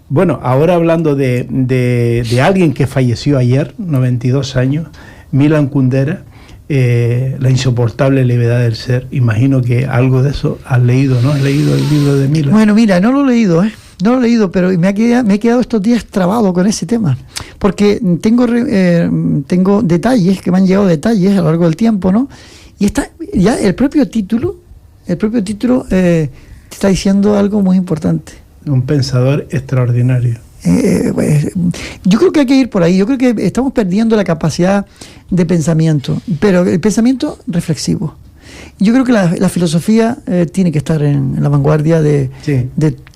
bueno, ahora hablando de alguien que falleció ayer, 92 años, Milan Kundera, La insoportable levedad del ser. Imagino que algo de eso has leído, ¿no? ¿Has leído el libro de Milan? Bueno, mira, no lo he leído, pero me he quedado estos días trabado con ese tema, porque tengo detalles, que me han llegado detalles a lo largo del tiempo, ¿no? Y está ya el propio título te está diciendo algo muy importante. Un pensador extraordinario. Yo creo que hay que ir por ahí. Yo creo que estamos perdiendo la capacidad de pensamiento, pero el pensamiento reflexivo. Yo creo que la filosofía tiene que estar en la vanguardia de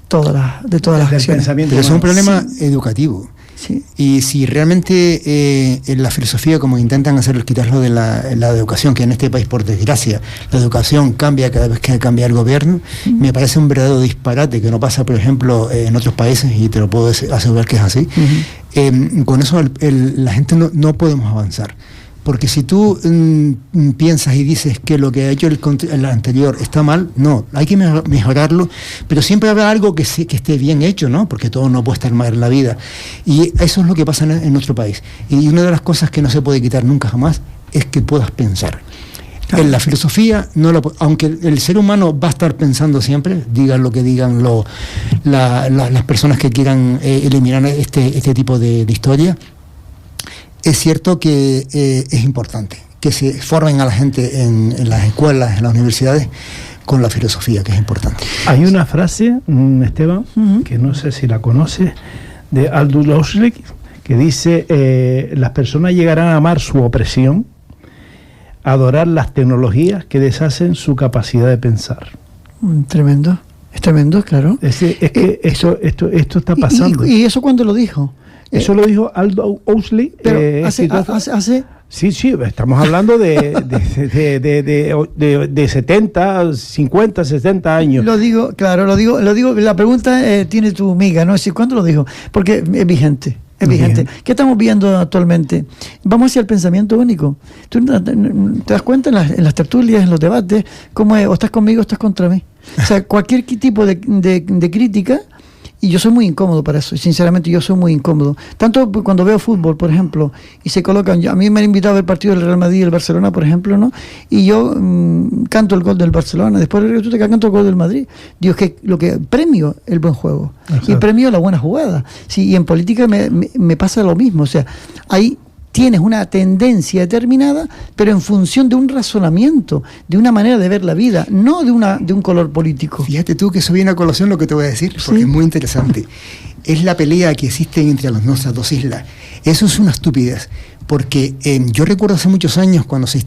todas las acciones. Pero es un problema educativo. Sí. Y si realmente en la filosofía, como intentan hacer, quitarlo de la educación, que en este país, por desgracia, la educación cambia cada vez que cambia el gobierno, me parece un verdadero disparate, que no pasa, por ejemplo, en otros países, y te lo puedo asegurar que es así. Con eso la gente no podemos avanzar. Porque si tú piensas y dices que lo que ha hecho el anterior está mal, no, hay que mejorarlo, pero siempre habrá algo que esté bien hecho, ¿no? Porque todo no puede estar mal en la vida. Y eso es lo que pasa en nuestro país. Y una de las cosas que no se puede quitar nunca jamás es que puedas pensar. Claro. En la filosofía, aunque el ser humano va a estar pensando siempre, digan lo que digan las personas que quieran eliminar este tipo de historia, es cierto que es importante que se formen a la gente en las escuelas, en las universidades, con la filosofía, que es importante. Hay una frase, Esteban, que no sé si la conoces, de Aldous Huxley, que dice, las personas llegarán a amar su opresión, adorar las tecnologías que deshacen su capacidad de pensar. Tremendo, es tremendo, claro. Es que esto está pasando. ¿Y eso cuándo lo dijo? Eso lo dijo Aldous Huxley. Pero hace Sí, estamos hablando de 70, 50, 60 años. Lo digo, la pregunta tiene tu miga, ¿no? Es decir, ¿cuándo lo dijo? Porque es vigente. Bien. ¿Qué estamos viendo actualmente? Vamos hacia el pensamiento único. Tú te das cuenta en las tertulias, en los debates, cómo es, o estás conmigo o estás contra mí. O sea, cualquier tipo de crítica, y yo soy muy incómodo para eso, sinceramente yo soy muy incómodo. Tanto cuando veo fútbol, por ejemplo, y se colocan, a mí me han invitado a ver partidos del Real Madrid y el Barcelona, por ejemplo, ¿no? Y yo canto el gol del Barcelona, después resulta que canto el gol del Madrid. Digo, es que lo que premio el buen juego. Exacto. Y premio la buena jugada. Sí, y en política me pasa lo mismo, o sea, ahí tienes una tendencia determinada, pero en función de un razonamiento, de una manera de ver la vida, no de un color político. Fíjate tú que eso viene a colación lo que te voy a decir, porque ¿sí? Es muy interesante. Es la pelea que existe entre nuestras dos islas. Eso es una estupidez, porque yo recuerdo hace muchos años cuando se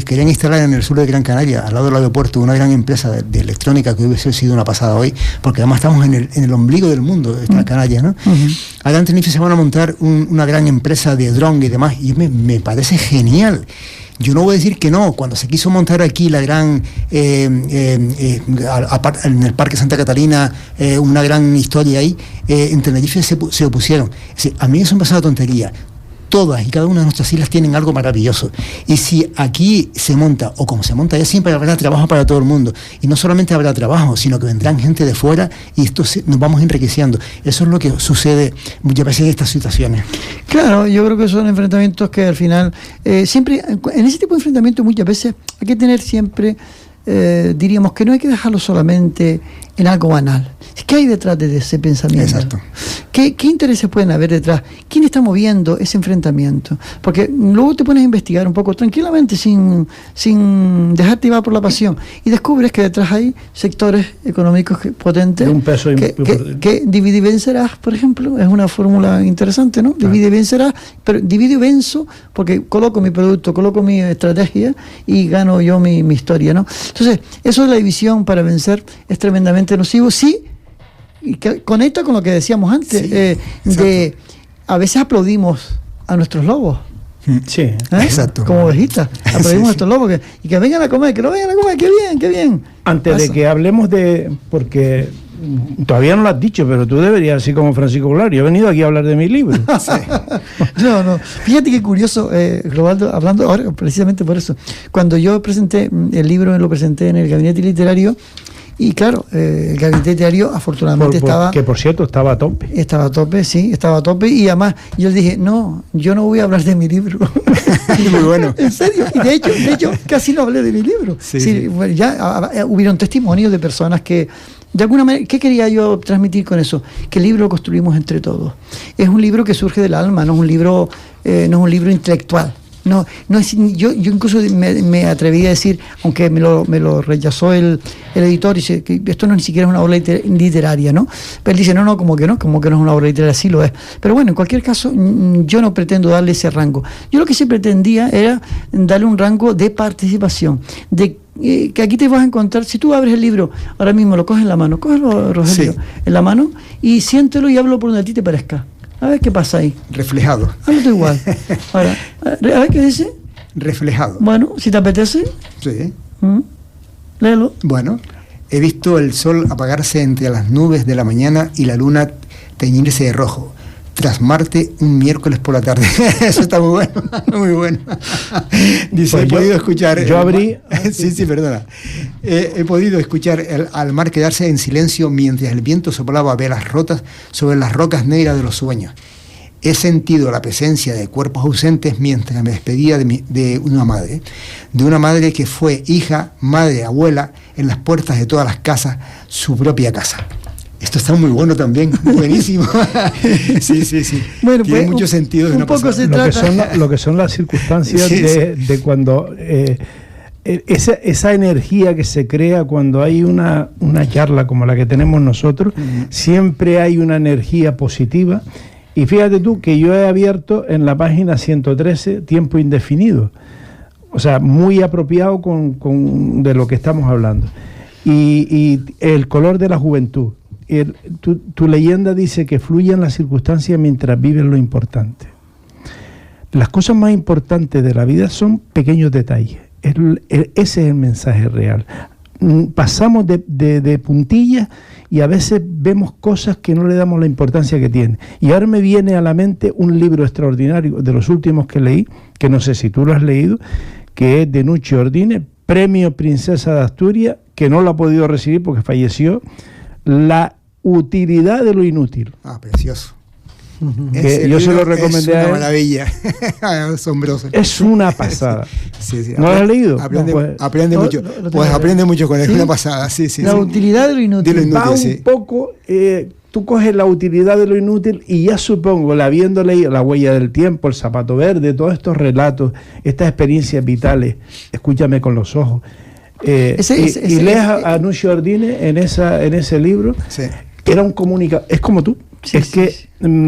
querían instalar en el sur de Gran Canaria, al lado del aeropuerto, una gran empresa de electrónica que hubiese sido una pasada hoy, porque además estamos en el ombligo del mundo, de Gran Canaria, ¿no? Allá en Tenerife se van a montar una gran empresa de dron y demás, y me parece genial. Yo no voy a decir que no. Cuando se quiso montar aquí la gran, en el Parque Santa Catalina, una gran historia ahí, en Tenerife se opusieron. A mí eso me pasa una tontería. Todas y cada una de nuestras islas tienen algo maravilloso. Y si aquí se monta, o como se monta allá, siempre habrá trabajo para todo el mundo. Y no solamente habrá trabajo, sino que vendrán gente de fuera y nos vamos enriqueciendo. Eso es lo que sucede muchas veces en estas situaciones. Claro, yo creo que son enfrentamientos que al final, siempre, en ese tipo de enfrentamientos muchas veces hay que tener siempre, diríamos que no hay que dejarlo solamente en algo banal. ¿Qué hay detrás de ese pensamiento? Exacto. ¿Qué intereses pueden haber detrás? ¿Quién está moviendo ese enfrentamiento? Porque luego te pones a investigar un poco tranquilamente, sin dejarte llevar por la pasión, y descubres que detrás hay sectores económicos potentes. De un peso que divide y vencerás, por ejemplo, es una fórmula interesante, ¿no? Divide y vencerás, pero divide y venzo porque coloco mi producto, coloco mi estrategia y gano yo mi historia, ¿no? Entonces, eso de la división para vencer es tremendamente nocivo, sí. Y que conecta con lo que decíamos antes, sí, a veces aplaudimos a nuestros lobos. Sí, exacto. Como ovejitas, aplaudimos a nuestros lobos, y que vengan a comer, que lo vengan a comer, qué bien, qué bien. Antes de que hablemos porque todavía no lo has dicho, pero tú deberías, así como Francisco Goulart, yo he venido aquí a hablar de mi libro. Sí. No, fíjate qué curioso, Robaldo, hablando ahora precisamente por eso, cuando yo presenté el libro, lo presenté en el gabinete literario. Y claro, el gabinete literario afortunadamente estaba... Que por cierto estaba a tope. Estaba a tope, sí, estaba a tope. Y además yo le dije, no, yo no voy a hablar de mi libro. Muy bueno. En serio. Y de hecho casi no hablé de mi libro. Sí. Bueno, ya hubieron testimonios de personas que, de alguna manera, ¿qué quería yo transmitir con eso? Que el libro lo construimos entre todos. Es un libro que surge del alma, no es un libro intelectual. No es, yo incluso me atreví a decir, aunque me lo rechazó el editor, dice que esto no ni siquiera es una obra literaria, ¿no? Pero él dice, no, como que no es una obra literaria, sí lo es. Pero bueno, en cualquier caso, yo no pretendo darle ese rango. Yo lo que sí pretendía era darle un rango de participación, de que aquí te vas a encontrar, si tú abres el libro, ahora mismo lo coges en la mano, cógelo, Rogelio, sí, en la mano, y siéntelo y hablo por donde a ti te parezca. A ver qué pasa ahí. Reflejado. Hazlo igual. Ahora, a ver qué dice. Reflejado. Bueno, si te apetece. Sí. Léelo. Bueno, he visto el sol apagarse entre las nubes de la mañana y la luna teñirse de rojo. Tras Marte, un miércoles por la tarde. Eso está muy bueno, muy bueno. Dice, pues he podido escuchar... Yo abrí... Sí, perdona. He podido escuchar al mar quedarse en silencio mientras el viento soplaba velas rotas sobre las rocas negras de los sueños. He sentido la presencia de cuerpos ausentes mientras me despedía de una madre que fue hija, madre, abuela, en las puertas de todas las casas, su propia casa. Esto está muy bueno también, buenísimo. Sí. Bueno, tiene mucho sentido. Un poco se trata. Lo que son las circunstancias de cuando esa energía que se crea cuando hay una charla como la que tenemos nosotros, siempre hay una energía positiva. Y fíjate tú que yo he abierto en la página 113 tiempo indefinido. O sea, muy apropiado de lo que estamos hablando. Y el color de la juventud. Tu leyenda dice que fluyen las circunstancias mientras viven lo importante. Las cosas más importantes de la vida son pequeños detalles. Ese es el mensaje real. Pasamos de puntillas y a veces vemos cosas que no le damos la importancia que tienen. Y ahora me viene a la mente un libro extraordinario de los últimos que leí, que no sé si tú lo has leído, que es de Nuccio Ordine, Premio Princesa de Asturias, que no lo ha podido recibir porque falleció, La utilidad de lo inútil. Precioso. Que yo se lo recomendé. Es una maravilla, asombroso. Es una pasada. Sí. ¿No lo has leído? Aprende mucho. Pues aprende mucho con él. ¿Sí? Una pasada. Sí. La utilidad de lo inútil. Va un poco. Tú coges la utilidad de lo inútil y ya supongo, habiendo leído La huella del tiempo, El zapato verde, todos estos relatos, estas experiencias vitales, escúchame con los ojos. Y lees a Nuccio Ordine en ese libro. Sí. Era un comunicador, es como tú.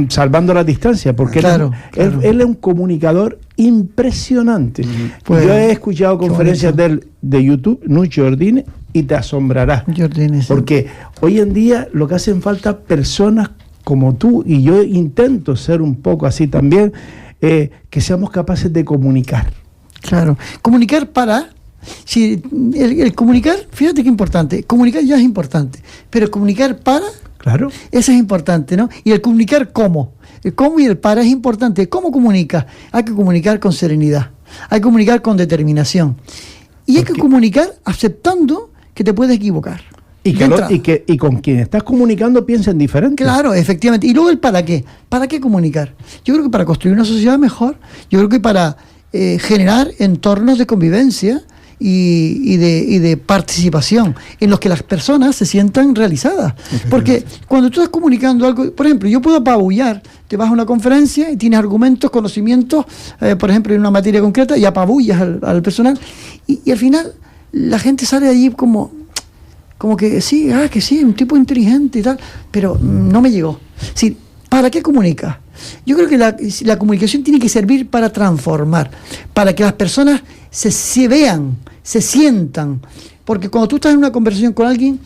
Salvando la distancia, porque claro. Él es un comunicador impresionante. Pues, yo he escuchado conferencias de él de YouTube, Nuccio Ordine, y te asombrarás. Porque hoy en día lo que hacen falta personas como tú, y yo intento ser un poco así también, que seamos capaces de comunicar. Claro, comunicar para... Si el comunicar, fíjate qué importante, comunicar ya es importante, pero comunicar para... Claro. Eso es importante, ¿no? Y el comunicar cómo. El cómo y el para es importante. ¿Cómo comunica? Hay que comunicar con serenidad. Hay que comunicar con determinación. Y hay que comunicar aceptando que te puedes equivocar. Y con quien estás comunicando piensen diferente. Claro, efectivamente. Y luego el para qué. ¿Para qué comunicar? Yo creo que para construir una sociedad mejor, yo creo que para generar entornos de convivencia y de participación en los que las personas se sientan realizadas. Porque cuando tú estás comunicando algo, por ejemplo, yo puedo apabullar, te vas a una conferencia y tienes argumentos, conocimientos, por ejemplo, en una materia concreta, y apabullas al personal, y al final la gente sale de allí como que sí, un tipo inteligente y tal, pero no me llegó. Sí, ¿para qué comunica? Yo creo que la comunicación tiene que servir para transformar, para que las personas se vean, se sientan. Porque cuando tú estás en una conversación con alguien,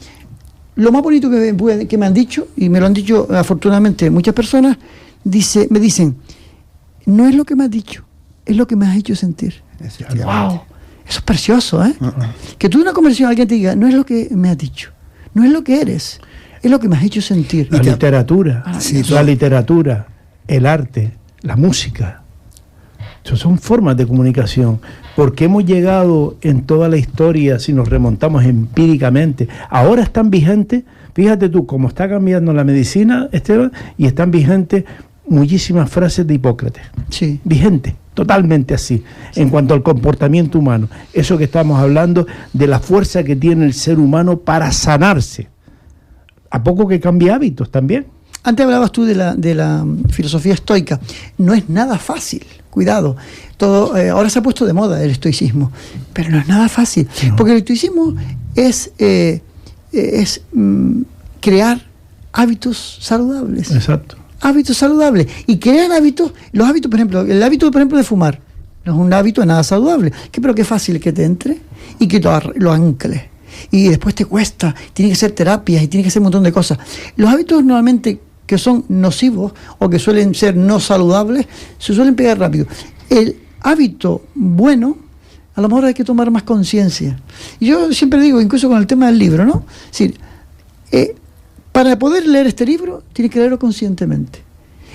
lo más bonito que me han dicho, y me lo han dicho afortunadamente muchas personas, me dicen, no es lo que me has dicho, es lo que me has hecho sentir. ¡Wow! Eso es precioso, ¿eh? Que tú en una conversación alguien te diga, no es lo que me has dicho, no es lo que eres, es lo que me has hecho sentir. La literatura, el arte, la música, eso son formas de comunicación, porque hemos llegado en toda la historia, si nos remontamos empíricamente, ahora están vigentes, fíjate tú, cómo está cambiando la medicina, Esteban, y están vigentes muchísimas frases de Hipócrates, vigentes, totalmente así, en cuanto al comportamiento humano, eso que estamos hablando de la fuerza que tiene el ser humano para sanarse, a poco que cambie hábitos también. Antes hablabas tú de la filosofía estoica. No es nada fácil, cuidado. Ahora se ha puesto de moda el estoicismo, pero no es nada fácil. No. Porque el estoicismo es crear hábitos saludables. Exacto. Hábitos saludables. Y crear hábitos, los hábitos, por ejemplo, el hábito, por ejemplo, de fumar, no es un hábito nada saludable. Pero qué fácil que te entre y que lo ancles. Y después te cuesta, tiene que ser terapias y tiene que ser un montón de cosas. Los hábitos normalmente que son nocivos o que suelen ser no saludables, se suelen pegar rápido. El hábito bueno, a lo mejor hay que tomar más conciencia. Y yo siempre digo, incluso con el tema del libro, ¿no? Es decir, para poder leer este libro, tienes que leerlo conscientemente.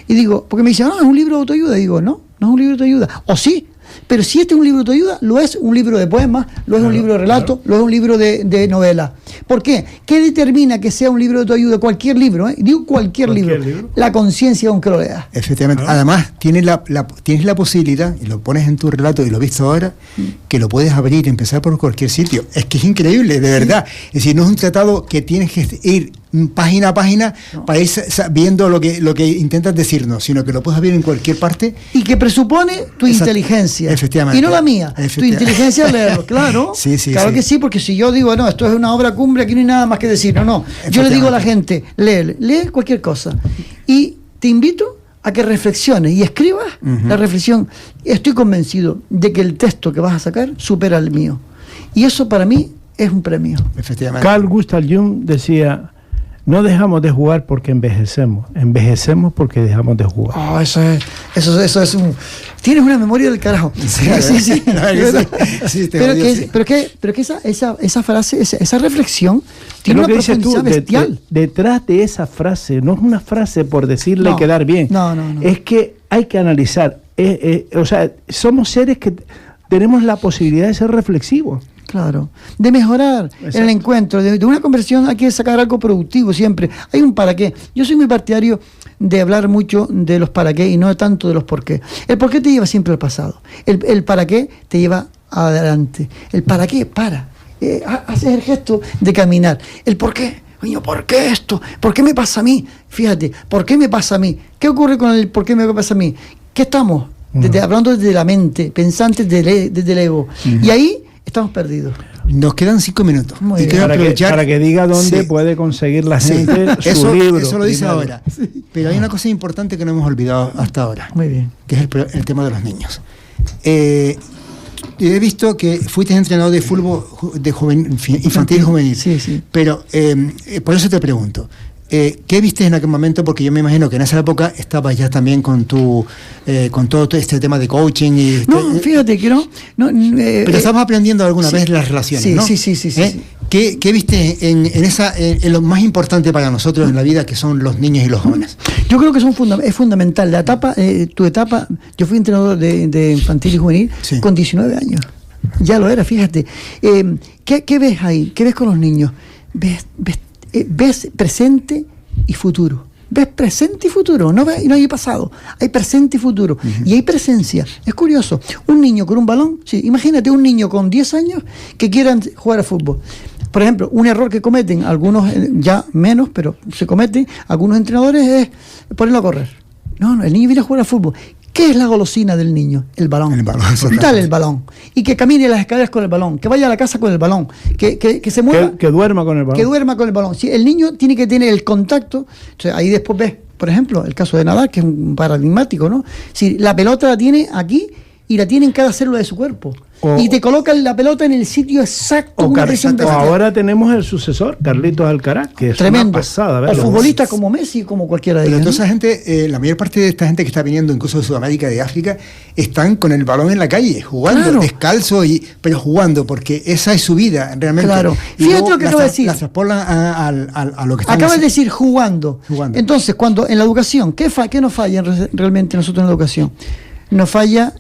Y digo, porque me dicen, es un libro de autoayuda. Y digo, no es un libro de autoayuda. O sí, pero si este es un libro de autoayuda, lo es un libro de poemas, lo es un libro de relato, lo es un libro de novela. ¿Por qué? ¿Qué determina que sea un libro de autoayuda? Cualquier libro, digo cualquier libro. La conciencia aunque lo leas. Efectivamente. Además, tienes la posibilidad, y lo pones en tu relato y lo he visto ahora, que lo puedes abrir y empezar por cualquier sitio. Es que es increíble, de verdad. Es decir, no es un tratado que tienes que ir página a página para ir viendo lo que intentas decirnos, sino que lo puedes abrir en cualquier parte. Y que presupone tu inteligencia. Efectivamente. Y no la mía. Tu inteligencia leerlo, claro. Claro que sí, porque si yo digo, no, esto es una obra cumbre, aquí no hay nada más que decir. No. Yo le digo a la gente, lee cualquier cosa. Y te invito a que reflexiones y escribas la reflexión. Estoy convencido de que el texto que vas a sacar supera el mío. Y eso para mí es un premio. Efectivamente. Carl Gustav Jung decía, no dejamos de jugar porque envejecemos porque dejamos de jugar. Eso es un... Tienes una memoria del carajo. Sí. Pero que esa frase, esa reflexión tiene una profundidad bestial. Detrás de esa frase, no es una frase por decirle y quedar bien. No. Es que hay que analizar. O sea, somos seres que tenemos la posibilidad de ser reflexivos. Claro, de mejorar. Exacto. En el encuentro, de una conversación hay que sacar algo productivo siempre. Hay un para qué. Yo soy muy partidario de hablar mucho de los para qué y no tanto de los por qué. El por qué te lleva siempre al pasado. El para qué te lleva adelante. El para qué, haces el gesto de caminar. El por qué. Coño, ¿por qué esto? ¿Por qué me pasa a mí? Fíjate, ¿por qué me pasa a mí? ¿Qué ocurre con el por qué me pasa a mí? ¿Qué estamos? Hablando desde la mente, pensantes desde el ego. Y ahí estamos perdidos. Nos quedan 5 minutos. Y para que diga dónde puede conseguir la gente su libro. Eso lo dice ahora. Sí. Pero hay una cosa importante que no hemos olvidado hasta ahora. Muy bien. Que es el tema de los niños. He visto que fuiste entrenador de fútbol de infantil y juvenil. Sí. Pero por eso te pregunto. ¿Qué viste en aquel momento? Porque yo me imagino que en esa época estabas ya también con todo este tema de coaching. Fíjate que no. Pero estabas aprendiendo alguna vez las relaciones, ¿no? Sí. ¿Qué viste en lo más importante para nosotros en la vida, que son los niños y los jóvenes? Yo creo que es fundamental. La etapa, tu etapa, yo fui entrenador de infantil y juvenil con 19 años. Ya lo era, fíjate. ¿Qué ves ahí? ¿Qué ves con los niños? Ves presente y futuro. Ves presente y futuro, no hay pasado, hay presente y futuro. Y hay presencia. Es curioso, un niño con un balón, imagínate un niño con 10 años que quieran jugar a fútbol. Por ejemplo, un error que cometen algunos, ya menos, pero se cometen algunos entrenadores, es ponerlo a correr. No, el niño viene a jugar a fútbol. ¿Qué es la golosina del niño? El balón. Dale el balón. Y que camine las escaleras con el balón, que vaya a la casa con el balón, que se mueva. Que duerma con el balón. Que duerma con el balón. Si el niño tiene que tener el contacto, entonces ahí después ves, por ejemplo, el caso de Nadal, que es un paradigmático, ¿no? Si la pelota la tiene aquí y la tiene en cada célula de su cuerpo. Y te colocan la pelota en el sitio exacto. O ahora tenemos el sucesor, Carlitos Alcaraz, que es tremendo. Una pasada. O futbolistas como Messi, como cualquiera de ellos. Pero toda esa gente, la mayor parte de esta gente que está viniendo incluso de Sudamérica, de África, están con el balón en la calle, jugando, descalzo, pero jugando, porque esa es su vida, realmente. Claro. Y fíjate lo que acabo de decir. Las traspolan a lo que están acabas de decir jugando. Entonces, cuando en la educación, ¿qué nos falla realmente nosotros en la educación? Nos falla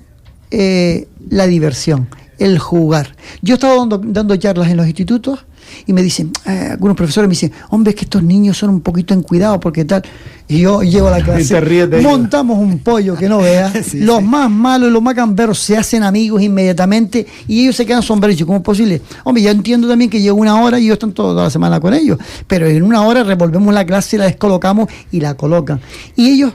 la diversión, el jugar. Yo estaba dando charlas en los institutos y me dicen, algunos profesores me dicen, hombre, es que estos niños son un poquito encuidados porque tal. Y yo llego a la clase, montamos un pollo que no veas, los más malos y los más camberos se hacen amigos inmediatamente y ellos se quedan sombreros. ¿Cómo es posible? Hombre, yo entiendo también que llevo una hora y ellos están toda la semana con ellos, pero en una hora revolvemos la clase, la descolocamos y la colocan. Y ellos,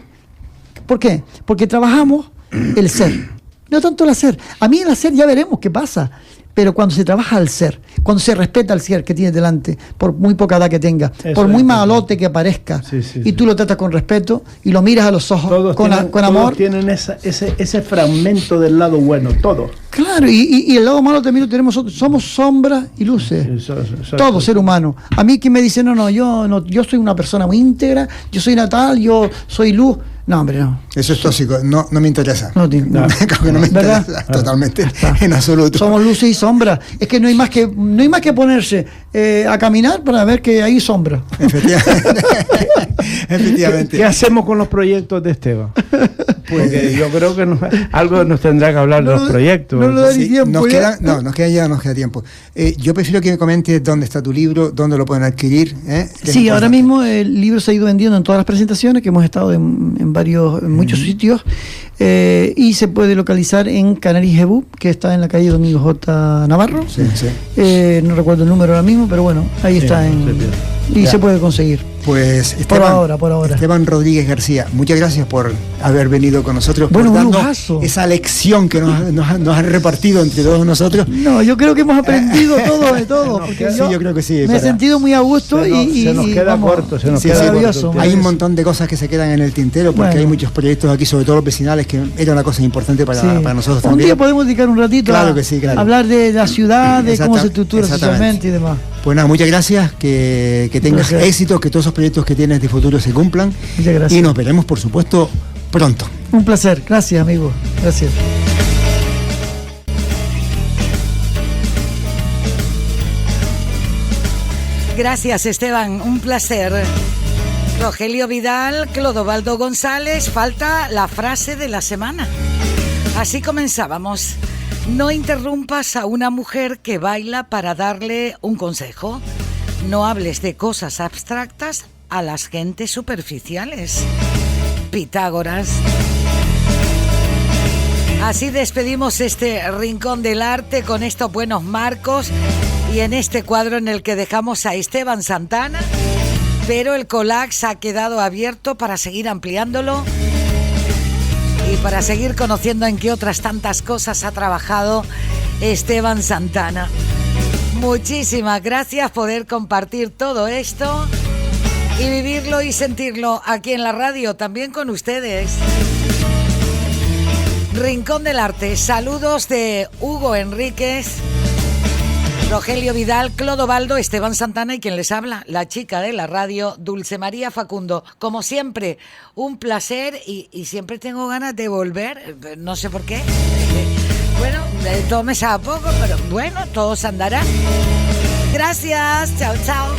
¿por qué? Porque trabajamos el ser. No tanto el hacer. A mí el hacer ya veremos qué pasa. Pero cuando se trabaja al ser, cuando se respeta al ser que tienes delante, por muy poca edad que tenga, por muy malote que aparezca, y tú lo tratas con respeto y lo miras a los ojos con amor. Todos tienen ese fragmento del lado bueno, todo. Claro, y el lado malo también lo tenemos nosotros. Somos sombras y luces. Todo ser humano. A mí quien me dice, yo soy una persona muy íntegra, yo soy natal, yo soy luz. No, hombre, no. Eso es tóxico, no me interesa. No. Creo que no me interesa totalmente, en absoluto. Somos luces y sombras. Es que no hay más que ponerse a caminar para ver que hay sombra. Efectivamente. ¿Qué hacemos con los proyectos de Esteban? Porque yo creo que algo nos tendrá que hablar de los proyectos. Nos queda tiempo. Yo prefiero que me comentes dónde está tu libro, dónde lo pueden adquirir. Sí, ahora mismo el libro se ha ido vendiendo en todas las presentaciones que hemos estado en muchos sitios, y se puede localizar en Canaris Ebook, que está en la calle Domingo J. Navarro. No recuerdo el número ahora mismo, pero bueno, ahí está se puede conseguir. Pues Esteban, por ahora. Esteban Rodríguez García, muchas gracias por haber venido con nosotros, por darnos esa lección que nos han repartido entre todos nosotros. No, yo creo que hemos aprendido todo de todo. Yo creo que sí. Me he sentido muy a gusto se nos queda corto. Hay un montón de cosas que se quedan en el tintero porque hay muchos proyectos aquí, sobre todo los vecinales, que era una cosa importante para nosotros también. Un día podemos dedicar un ratito a hablar de la ciudad, de cómo se estructura socialmente y demás. Pues nada, muchas gracias, que tengas éxito, que todos esos proyectos que tienes de futuro se cumplan. Muchas gracias. Y nos veremos, por supuesto, pronto. Un placer, gracias, amigo. Gracias. Gracias, Esteban, un placer. Rogelio Vidal, Clodovaldo González, falta la frase de la semana. Así comenzábamos. No interrumpas a una mujer que baila para darle un consejo. No hables de cosas abstractas a las gentes superficiales. Pitágoras. Así despedimos este rincón del arte con estos buenos marcos y en este cuadro en el que dejamos a Esteban Santana, pero el collage ha quedado abierto para seguir ampliándolo y para seguir conociendo en qué otras tantas cosas ha trabajado Esteban Santana. Muchísimas gracias por poder compartir todo esto y vivirlo y sentirlo aquí en la radio, también con ustedes. Rincón del Arte, saludos de Hugo Enríquez, Rogelio Vidal, Clodovaldo, Esteban Santana y quien les habla, la chica de la radio, Dulce María Facundo. Como siempre, un placer y siempre tengo ganas de volver, no sé por qué. Bueno, todo me sabe poco, pero bueno, todo se andará. Gracias, chao, chao.